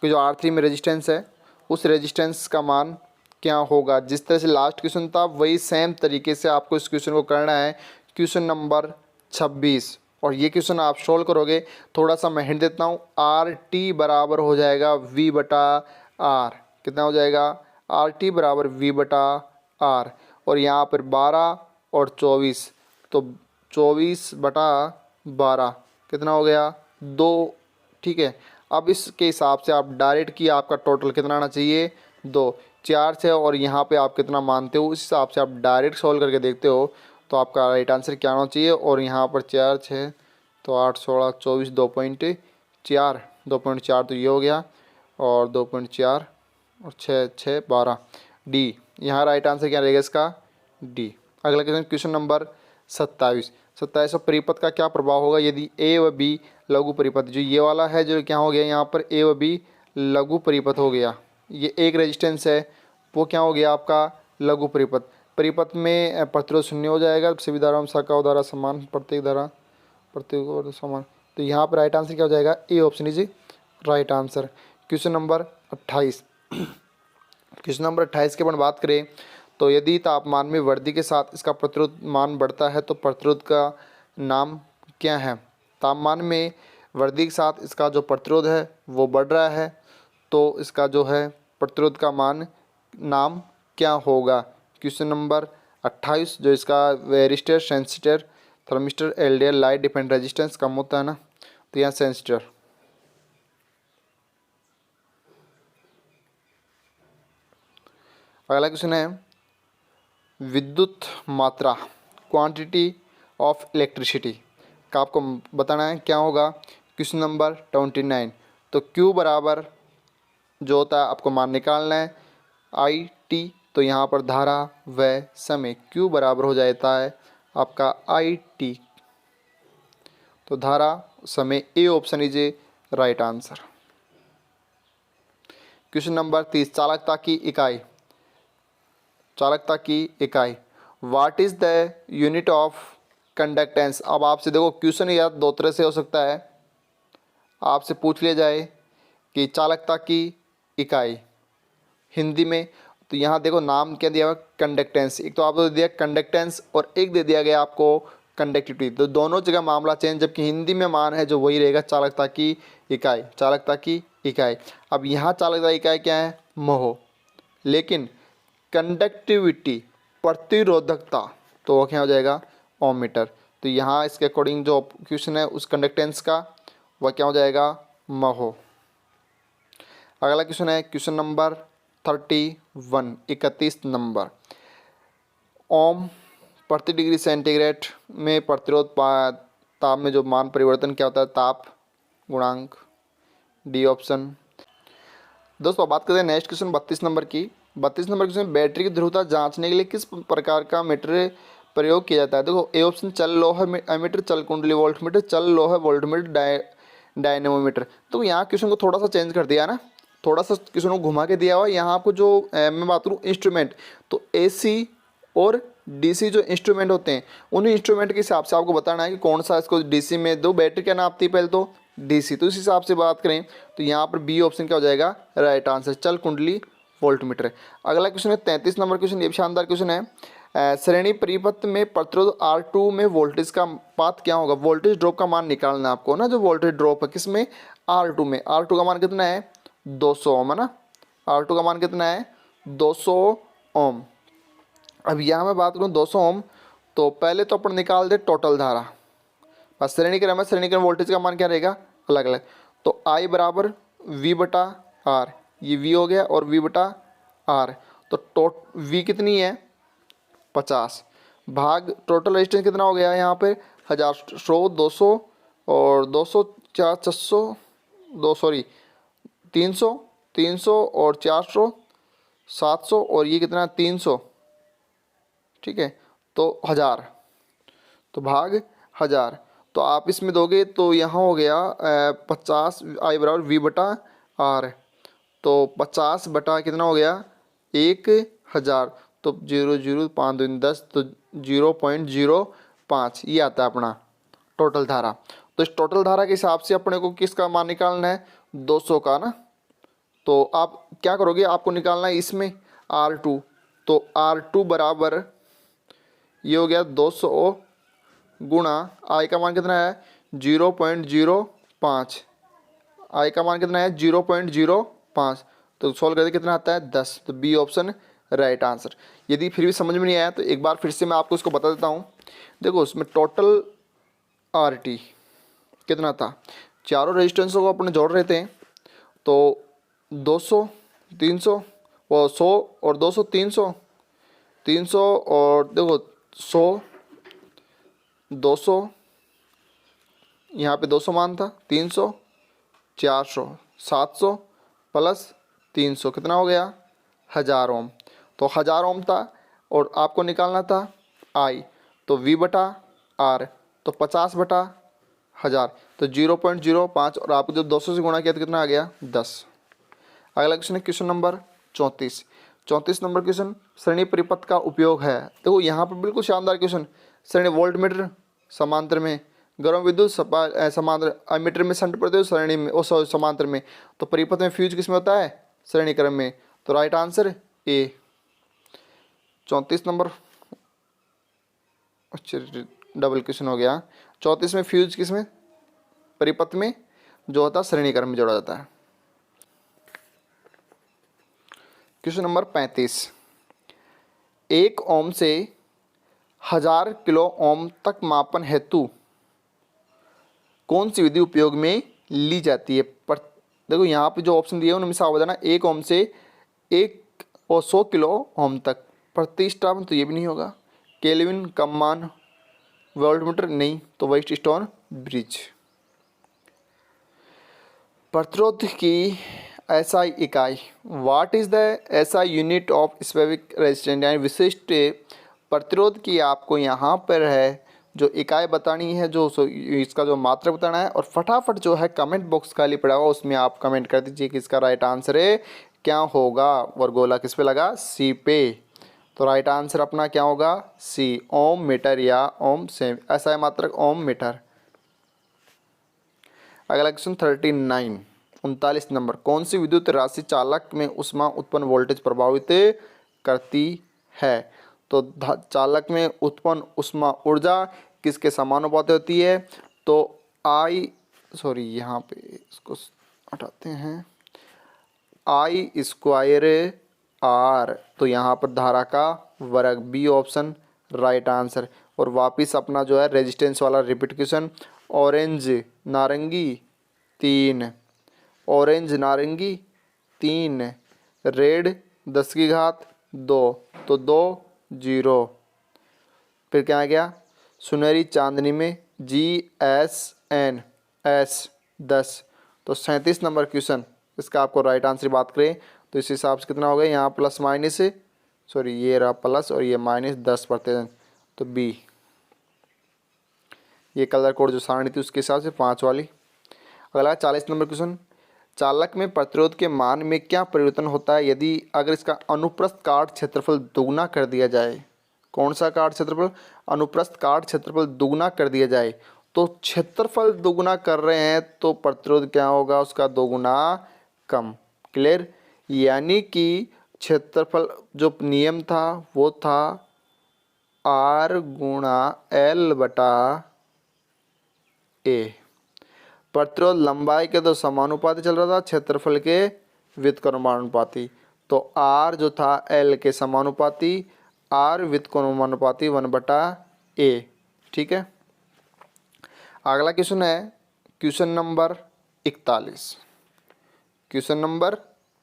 कि जो R3 में रेजिस्टेंस है उस रेजिस्टेंस का मान क्या होगा। जिस तरह से लास्ट क्वेश्चन था वही सेम तरीके से आपको इस क्वेश्चन को करना है। क्वेश्चन नंबर 26, और ये क्वेश्चन आप सोल्व करोगे, थोड़ा सा मैं हिंट देता हूँ, RT बराबर हो जाएगा V/R। कितना हो जाएगा, RT बराबर V/R, और यहाँ पर 12 और 24, तो 24/12 कितना हो गया, 2, ठीक है। अब इसके हिसाब से आप डायरेक्ट की आपका टोटल कितना आना चाहिए, 2, 4 से, और यहाँ पे आप कितना मानते हो उस हिसाब से आप डायरेक्ट सॉल्व करके देखते हो, तो आपका राइट आंसर क्या होना चाहिए। और यहाँ पर 4, 6, तो 8, 16, 24, 2.4 तो ये हो गया, और 2.4 और 6, 6, 12, डी। यहाँ राइट आंसर क्या रहेगा इसका, डी। अगला क्वेश्चन नंबर 27। परिपथ का क्या प्रभाव होगा यदि ए व बी लघु परिपथ, जो ये वाला है जो क्या हो गया यहाँ पर ए व बी लघु परिपथ हो गया, ये एक रेजिस्टेंस है वो क्या हो गया आपका लघु परिपथ। परिपथ में प्रतिरोध शून्य हो जाएगा, सभी धाराओं में शाखा धारा समान, प्रत्येक धारा प्रत्येक समान, तो यहाँ पर राइट आंसर क्या हो जाएगा, A option is right answer. Question number 28। Question number 28 की अपन बात करें तो यदि तापमान में वृद्धि के साथ इसका प्रतिरोध मान बढ़ता है तो प्रतिरोध का नाम क्या है। तापमान में वृद्धि के साथ इसका जो प्रतिरोध है वो बढ़ रहा है, तो इसका जो है प्रतिरोध का मान नाम क्या होगा। क्वेश्चन नंबर 28 जो इसका varistor, sensistor, thermistor, LDR, light depend resistance कम होता है ना, तो यहाँ सेंसिटर। अगला क्वेश्चन है विद्युत मात्रा, क्वांटिटी ऑफ इलेक्ट्रिसिटी का आपको बताना है क्या होगा। Question number 29। तो Q बराबर जो होता है आपको मान निकालना है आई टी, तो यहाँ पर धारा व समय Q बराबर हो जाता है आपका आई टी। तो धारा समय A option is a right answer. Question number 30 चालकता की इकाई, चालकता की इकाई what is the unit of conductance. अब आपसे देखो क्वेश्चन या दो तरह से हो सकता है, आपसे पूछ लिया जाए कि चालकता की इकाई हिंदी में, तो यहाँ देखो नाम क्या दिया हुआ कंडक्टेंस, एक तो आपको दिया कंडक्टेंस और एक दे दिया गया आपको कंडक्टिविटी, तो दोनों जगह मामला चेंज, जबकि हिंदी में मान है जो वही रहेगा चालकता की इकाई, चालकता की इकाई। अब यहाँ चालकता इकाई क्या है मोह, लेकिन कंडक्टिविटी प्रतिरोधकता तो वो क्या हो जाएगा ओम मीटर। तो यहाँ इसके अकॉर्डिंग जो क्वेश्चन है उस कंडक्टेंस का वह क्या हो जाएगा महो। अगला क्वेश्चन है क्वेश्चन नंबर 31 31 नंबर। ओम प्रति डिग्री सेंटीग्रेड में प्रतिरोध ताप में जो मान परिवर्तन क्या होता है ताप गुणांक, डी ऑप्शन। दोस्तों बात करते हैं नेक्स्ट क्वेश्चन 32 नंबर की। 32 नंबर क्वेश्चन बैटरी की ध्रुवता जांचने के लिए किस प्रकार का मीटर प्रयोग किया जाता है। देखो ए ऑप्शन चल लोह एमीटर, चल कुंडली वोल्टमीटर, चल लोह वोल्टमीटर, डायनेमोमीटर। तो यहाँ क्वेश्चन को थोड़ा सा चेंज कर दिया ना, थोड़ा सा क्वेश्चन को घुमा के दिया हुआ। यहाँ आपको जो मैं बात करूँ इंस्ट्रूमेंट, तो एसी और डीसी जो इंस्ट्रूमेंट होते हैं उन्हीं इंस्ट्रूमेंट के हिसाब से आपको बताना है कि कौन सा इसको डीसी में दो बैटरी क्या नापती है पहले तो डीसी, तो इस हिसाब से बात करें तो यहाँ पर बी ऑप्शन क्या हो जाएगा राइट आंसर, चल कुंडली वोल्टमीटर। अगला क्वेश्चन है 33 नंबर क्वेश्चन, ये भी शानदार क्वेश्चन है। श्रेणी परिपथ में प्रतिरोध R2 में वोल्टेज का पाथ क्या होगा। वोल्टेज ड्रॉप का मान निकालना है आपको ना, जो वोल्टेज ड्रॉप है किसमें R2 में। R2 का मान कितना है 200 ओम है ना, R2 का मान कितना है 200 ओम। अब यहाँ मैं बात करूँ 200 ओम, तो पहले तो अपन निकाल दे टोटल धारा, बस श्रेणी क्रम है, श्रेणी क्रम वोल्टेज का मान क्या रहेगा अलग अलग। तो I बराबर V बटा आर, ये V हो गया और V बटा आर, तो V कितनी है 50 भाग टोटल रेजिस्टेंस कितना हो गया यहाँ पे 1000, 100, 200 और 200 400 दो सॉरी 300 300 और 400 700 और ये कितना 300, ठीक है, तो 1000, तो भाग 1000। तो आप इसमें दोगे तो यहाँ हो गया 50 I बराबर V बटा आर, तो 50 बटा कितना हो गया 1000, तो 0.05 दूनी 10, तो 0.05 ये आता है अपना टोटल धारा। तो इस टोटल धारा के हिसाब से अपने को किसका मान निकालना है 200 का ना। तो आप क्या करोगे, आपको निकालना है इसमें R2, तो R2 बराबर ये हो गया 200 गुणा I का मान कितना है 0.05, I का मान कितना है 0.05, तो सॉल्व करके कितना आता है 10, तो बी ऑप्शन राइट आंसर। यदि फिर भी समझ में नहीं आया तो एक बार फिर से मैं आपको इसको बता देता हूँ। देखो उसमें टोटल RT कितना था, चारों रेजिस्टेंसों को अपने जोड़ रहे थे, तो 200 300 और 100 और 200 300 300 और देखो 100 200, यहाँ पे 200 मान था, 300 400 700 प्लस 300 कितना हो गया 1000 ओम। तो 1000 ओम था और आपको निकालना था I, तो V बटा R, तो 50 बटा 1000, तो 0.05 और आपको जब 200 से गुणा किया तो कितना आ गया 10। अगला क्वेश्चन है क्वेश्चन नंबर 34 नंबर क्वेश्चन, श्रेणी परिपथ का उपयोग है। देखो यहाँ पर बिल्कुल शानदार क्वेश्चन, श्रेणी वोल्टमीटर समांतर में, गर्म विद्युत समांतर, एमीटर में शंट प्रतिरोध श्रेणी में समांतर में, तो परिपथ में फ्यूज किसमें होता है श्रेणी क्रम में, तो राइट आंसर ए। 34 नंबर अच्छा डबल क्वेश्चन हो गया। 34 में फ्यूज किसमें परिपथ में जो होता है श्रेणी क्रम में जोड़ा जाता है। क्वेश्चन नंबर 35, 1 ओम से 1000 किलो ओम तक मापन हेतु कौन सी विधि उपयोग में ली जाती है? पर देखो यहाँ पे जो ऑप्शन दिए उनमें साफ बताना, 1 ओम से 1 और 100 किलो ओम तक। प्रतिष्ठापन तो ये भी नहीं होगा। केल्विन, कम्मान, वोल्टमीटर नहीं, तो व्हीटस्टोन ब्रिज। प्रतिरोध की एसआई इकाई, what is the SI unit of specific resistance, यानी विशिष्ट प्रतिरोध की आपको यहाँ पर है जो इकाई बतानी है, जो इसका जो मात्रक बताना है। और फटाफट जो है कमेंट बॉक्स खाली पड़ा हुआ उसमें आप कमेंट कर दीजिए कि इसका राइट आंसर है क्या होगा। और गोला किस पे लगा? सी पे। तो राइट आंसर अपना क्या होगा? सी, ओम मीटर या ओम से एसआई मात्रक ओम मीटर। अगला क्वेश्चन 39 39 नंबर, कौन सी विद्युत राशि चालक में ऊष्मा उत्पन्न वोल्टेज प्रभावित करती है? तो चालक में उत्पन्न ऊष्मा ऊर्जा किसके समानुपाती होती है? तो यहाँ पे इसको हटाते हैं, आई स्क्वायर आर। तो यहाँ पर धारा का वर्ग, बी ऑप्शन राइट आंसर। और वापिस अपना जो है रेजिस्टेंस वाला रिपीट क्वेश्चन, ऑरेंज नारंगी 3, ऑरेंज नारंगी 3, रेड 10 की घात 2, तो 2 0। फिर क्या आ गया? सुनहरी चांदनी में GSN S 10। तो 37 नंबर क्वेश्चन, इसका आपको राइट आंसर बात करें तो इस हिसाब से कितना हो गया? यहाँ प्लस माइनस, सॉरी ये रहा प्लस और ये माइनस 10%, तो बी। ये कलर कोड जो सारणी थी उसके हिसाब से 5 वाली। अगला 40 नंबर क्वेश्चन, चालक में प्रतिरोध के मान में क्या परिवर्तन होता है यदि अगर इसका अनुप्रस्थ काट क्षेत्रफल दोगुना कर दिया जाए? कौन सा काट क्षेत्रफल? अनुप्रस्थ काट क्षेत्रफल दोगुना कर दिया जाए। तो क्षेत्रफल दोगुना कर रहे हैं तो प्रतिरोध क्या होगा? उसका दोगुना कम। क्लियर? यानी कि क्षेत्रफल जो नियम था वो था R गुणा L बटा A। प्रतिरोध लंबाई के तो समानुपाती चल रहा था, क्षेत्रफल के व्युत्क्रमानुपाती। तो R जो था L के समानुपाती, R व्युत्क्रमानुपाती 1/A। ठीक है। अगला क्वेश्चन है क्वेश्चन नंबर 41। क्वेश्चन नंबर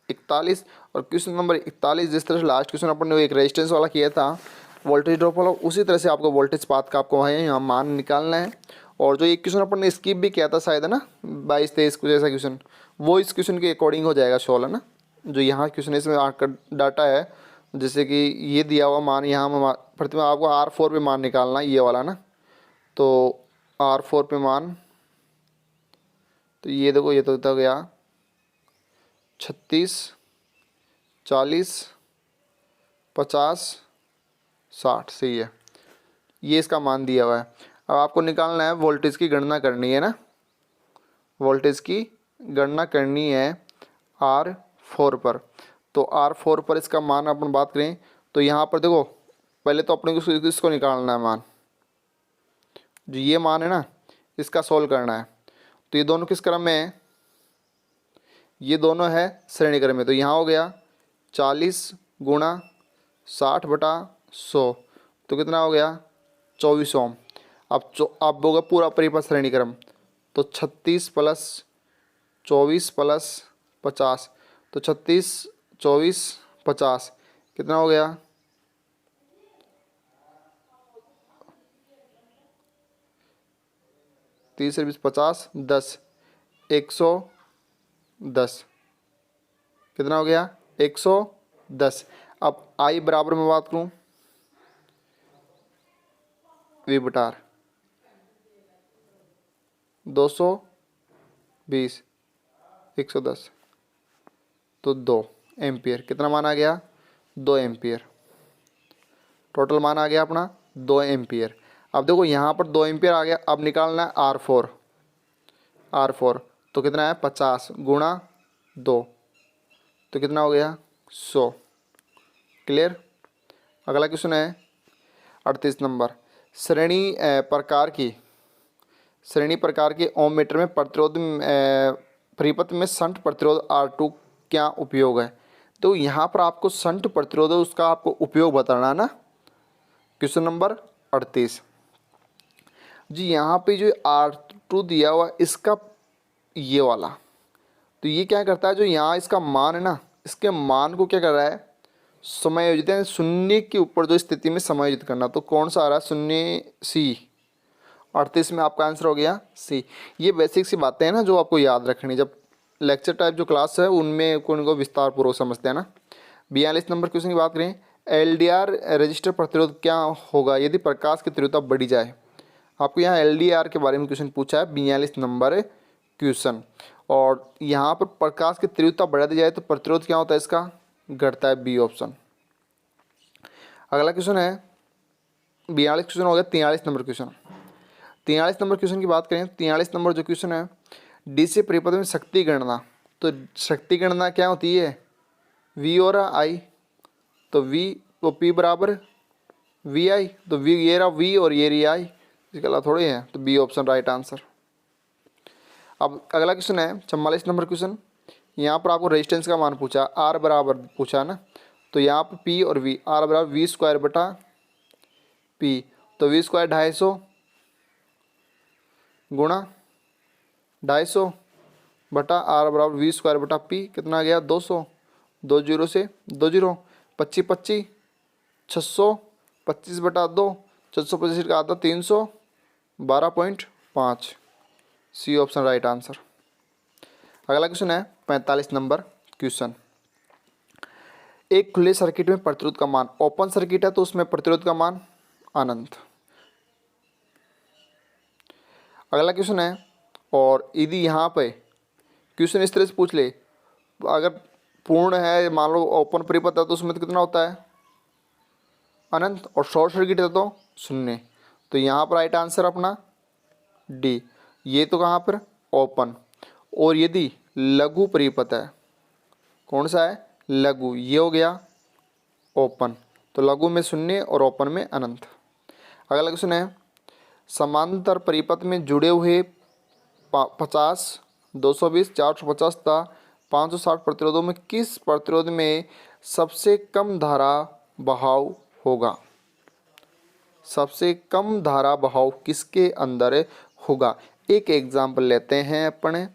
41 और क्वेश्चन नंबर 41 जिस तरह से लास्ट क्वेश्चन अपन ने एक रेजिस्टेंस वाला किया था, वोल्टेज ड्रॉप वाला, उसी तरह से आपको वोल्टेज पाथ का आपको है यहाँ मान निकालना है। और जो एक क्वेश्चन अपन ने स्किप भी किया था शायद, है ना, 22-23 कुछ ऐसा क्वेश्चन, वो इस क्वेश्चन के अकॉर्डिंग हो जाएगा सॉल्व, है ना। जो यहाँ क्वेश्चन इसमें आकर डाटा है, जैसे कि ये दिया हुआ मान, यहाँ प्रतिमा आपको R4 पे मान निकालना है, ये वाला ना। तो R4 पे मान, तो ये देखो, ये तो होता गया 36, 40, 50, 60, सही है। ये इसका मान दिया हुआ है। अब आपको निकालना है, वोल्टेज की गणना करनी है ना, वोल्टेज की गणना करनी है R4 पर। तो R4 पर इसका मान अपन बात करें तो यहाँ पर देखो, पहले तो अपने को इसको निकालना है मान, जो ये मान है ना, इसका सोल्व करना है। तो ये दोनों किस क्रम में है? ये दोनों है श्रेणी क्रम में। तो यहाँ हो गया 40 गुणा 60/100, तो कितना हो गया? 24 ओम। अब होगा पूरा परिपथ श्रेणी क्रम, तो 36 + 24 + 50, तो 36, 24, 50 कितना हो गया? 30 × 20 50, 10, 110 कितना हो गया? 110। अब आई बराबर में बात करूं, V बटार 220 110, तो 2 एम्पियर। कितना मान आ गया? 2 एम्पियर। टोटल मान आ गया अपना 2 एम्पियर। अब देखो यहाँ पर 2 एम्पियर आ गया। अब निकालना है R4 तो कितना है? 50 गुणा 2, तो कितना हो गया? 100। क्लियर? अगला क्वेश्चन है 38 नंबर, श्रेणी प्रकार की ओम मीटर में प्रतिरोध परिपथ में शंट प्रतिरोध R2 क्या उपयोग है? तो यहाँ पर आपको शंट प्रतिरोध उसका आपको उपयोग बताना है ना। Question number 38। जी यहाँ पे जो R2 दिया हुआ इसका ये वाला, तो ये क्या करता है, जो यहाँ इसका मान है ना, इसके मान को क्या कर रहा है, समायोजित है शून्य के ऊपर जो स्थिति में समायोजित करना। तो कौन सा आ रहा है, शून्य, सी। 38 में आपका आंसर हो गया सी। ये बेसिक सी बातें हैं ना जो आपको याद रखनी, जब लेक्चर टाइप जो क्लास है उनमें को विस्तार पूर्वक समझते हैं ना। 42 नंबर क्वेश्चन की बात करें, LDR रजिस्टर प्रतिरोध क्या होगा यदि प्रकाश की तीव्रता बढ़ी जाए। आपको यहाँ LDR के बारे में क्वेश्चन पूछा है, 42 नंबर क्वेश्चन। और यहाँ पर प्रकाश की तीव्रता बढ़ा दी जाए तो प्रतिरोध क्या होता है इसका, घटता है, बी ऑप्शन। अगला क्वेश्चन है 42 क्वेश्चन हो गया। 43 नंबर क्वेश्चन, 43 नंबर क्वेश्चन की बात करें, 43 नंबर जो क्वेश्चन है, डीसी परिपथ में शक्ति गणना। तो शक्ति गणना क्या होती है, V और I। तो V तो P बराबर VI, तो V ये रहा V और ये रही I, इसके अलावा थोड़ी है, तो बी ऑप्शन राइट आंसर। अब अगला क्वेश्चन है 44 नंबर क्वेश्चन। यहाँ पर आपको रेजिस्टेंस का मान पूछा, R बराबर पूछा ना, तो यहाँ पर P और V, R बराबर V स्क्वायर बटा P, तो V स्क्वायर 250 गुणा 250 बटा R बराबर V स्क्वायर बटा P, कितना आ गया 200, 2 जीरो से 2 जीरो, 25 25 600, 25 बटा 2, 625 का आधा 300, 12.5, सी ऑप्शन राइट आंसर। अगला क्वेश्चन है 45 नंबर क्वेश्चन, एक खुले सर्किट में प्रतिरोध का मान, ओपन सर्किट है तो उसमें प्रतिरोध का मान अनंत। अगला क्वेश्चन है, और यदि यहाँ पे क्वेश्चन इस तरह से पूछ ले, अगर पूर्ण है, मान लो ओपन परिपथ है तो उसमें तो कितना होता है अनंत, और शॉर्ट सर्किट है तो शून्य। तो यहाँ पर राइट आंसर अपना डी। ये तो कहाँ पर ओपन, और यदि लघु परिपथ है, कौन सा है लघु, ये हो गया ओपन, तो लघु में शून्य और ओपन में अनंत। अगला क्वेश्चन है, समांतर परिपथ में जुड़े हुए 50, 220, 450 तथा 560 प्रतिरोधों में किस प्रतिरोध में सबसे कम धारा बहाव होगा। सबसे कम धारा बहाव किसके अंदर होगा। एक एग्जाम्पल लेते हैं अपने,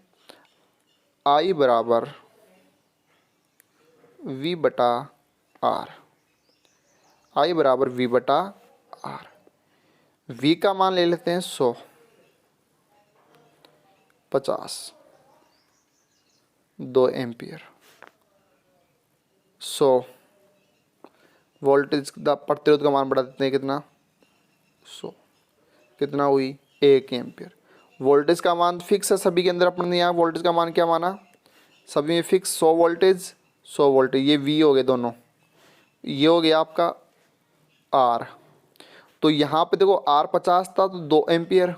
I बराबर V बटा R, I बराबर V बटा R। V का मान ले लेते हैं 100, 50, 2 एम्पियर, 100 वोल्टेज का प्रतिरोध का मान बढ़ा देते हैं, कितना 100, कितना हुई 1 एम्पियर। वोल्टेज का मान फिक्स है सभी के अंदर, अपन ने यहाँ वोल्टेज का मान क्या माना, सभी में फिक्स 100 वोल्टेज, 100 वोल्टेज, ये V हो गए दोनों, ये हो गया आपका R। तो यहाँ पे देखो R 50 था तो 2 एम्पियर,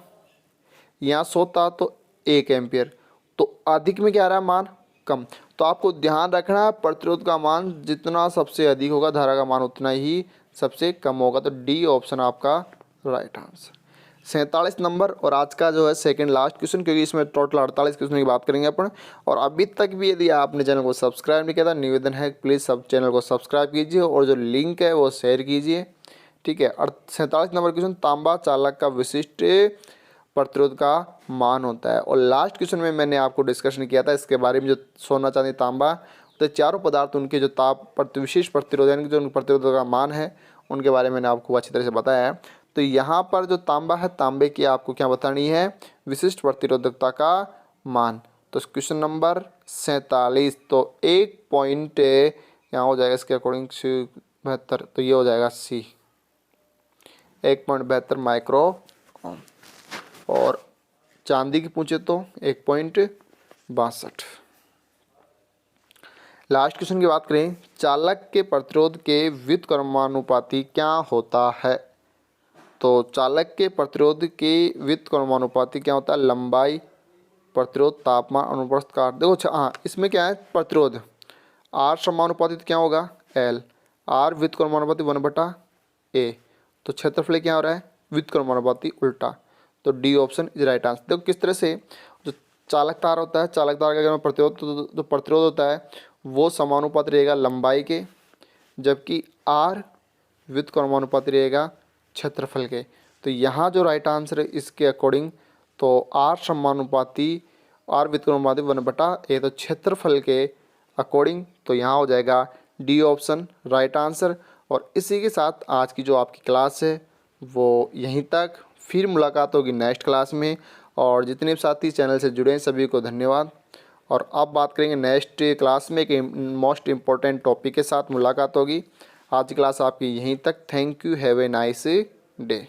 यहाँ 100 था तो 1 एम्पियर, तो अधिक में क्या आ रहा है मान कम। तो आपको ध्यान रखना है, प्रतिरोध का मान जितना सबसे अधिक होगा धारा का मान उतना ही सबसे कम होगा। तो डी ऑप्शन आपका राइट आंसर। 47 नंबर, और आज का जो है सेकंड लास्ट क्वेश्चन, क्योंकि इसमें टोटल 48 क्वेश्चन की बात करेंगे अपन। और अभी तक भी यदि आपने चैनल को सब्सक्राइब नहीं किया था, निवेदन है प्लीज़ सब चैनल को सब्सक्राइब कीजिए और जो लिंक है वो शेयर कीजिए, ठीक है। और 47 नंबर क्वेश्चन, तांबा चालक का विशिष्ट प्रतिरोध का मान होता है। और लास्ट क्वेश्चन में मैंने आपको डिस्कशन किया था इसके बारे में, जो सोना चांदी तांबा, तो चारों पदार्थ उनके जो विशेष प्रतिरोध यानी कि जो प्रतिरोध का मान है उनके बारे में मैंने आपको अच्छी तरह से बताया है। तो यहाँ पर जो तांबा है, तांबे की आपको क्या बतानी है, विशिष्ट प्रतिरोधकता का मान। तो क्वेश्चन नंबर 47, तो 1 पॉइंट यहाँ हो जाएगा इसके अकॉर्डिंग 72, तो ये हो जाएगा सी, 1.72 माइक्रो। और चांदी की पूछे तो 1.62। लास्ट क्वेश्चन की बात करें, चालक के प्रतिरोध के व्युत्क्रमानुपाती क्या होता है। तो चालक के प्रतिरोध के व्युत्क्रमानुपाती क्या होता है, लंबाई, प्रतिरोध, तापमान, अनुप्रस्थ काट। देखो हाँ, इसमें क्या है प्रतिरोध, R समानुपाती क्या होगा L, R व्युत्क्रमानुपाती 1/A, तो क्षेत्रफल क्या हो रहा है व्युत्क्रमानुपाती उल्टा, तो D option is right answer. देखो किस तरह से जो चालक तार होता है, चालक तार का अगर प्रतिरोध, तो जो प्रतिरोध होता है वो समानुपाती रहेगा लंबाई के, जबकि R व्युत्क्रमानुपाती रहेगा क्षेत्रफल के। तो यहाँ जो राइट आंसर है इसके अकॉर्डिंग तो आर समानुपाती आर व्युत्क्रमानुपाती 1/a, तो क्षेत्रफल के अकॉर्डिंग तो यहाँ हो जाएगा डी ऑप्शन राइट आंसर। और इसी के साथ आज की जो आपकी क्लास है वो यहीं तक, फिर मुलाकात होगी नेक्स्ट क्लास में। और जितने भी साथी चैनल से जुड़े हैं सभी को धन्यवाद। और अब बात करेंगे नेक्स्ट क्लास में एक मोस्ट इम्पोर्टेंट टॉपिक के साथ मुलाकात होगी। आज की क्लास आपकी यहीं तक। Thank you, have a nice day.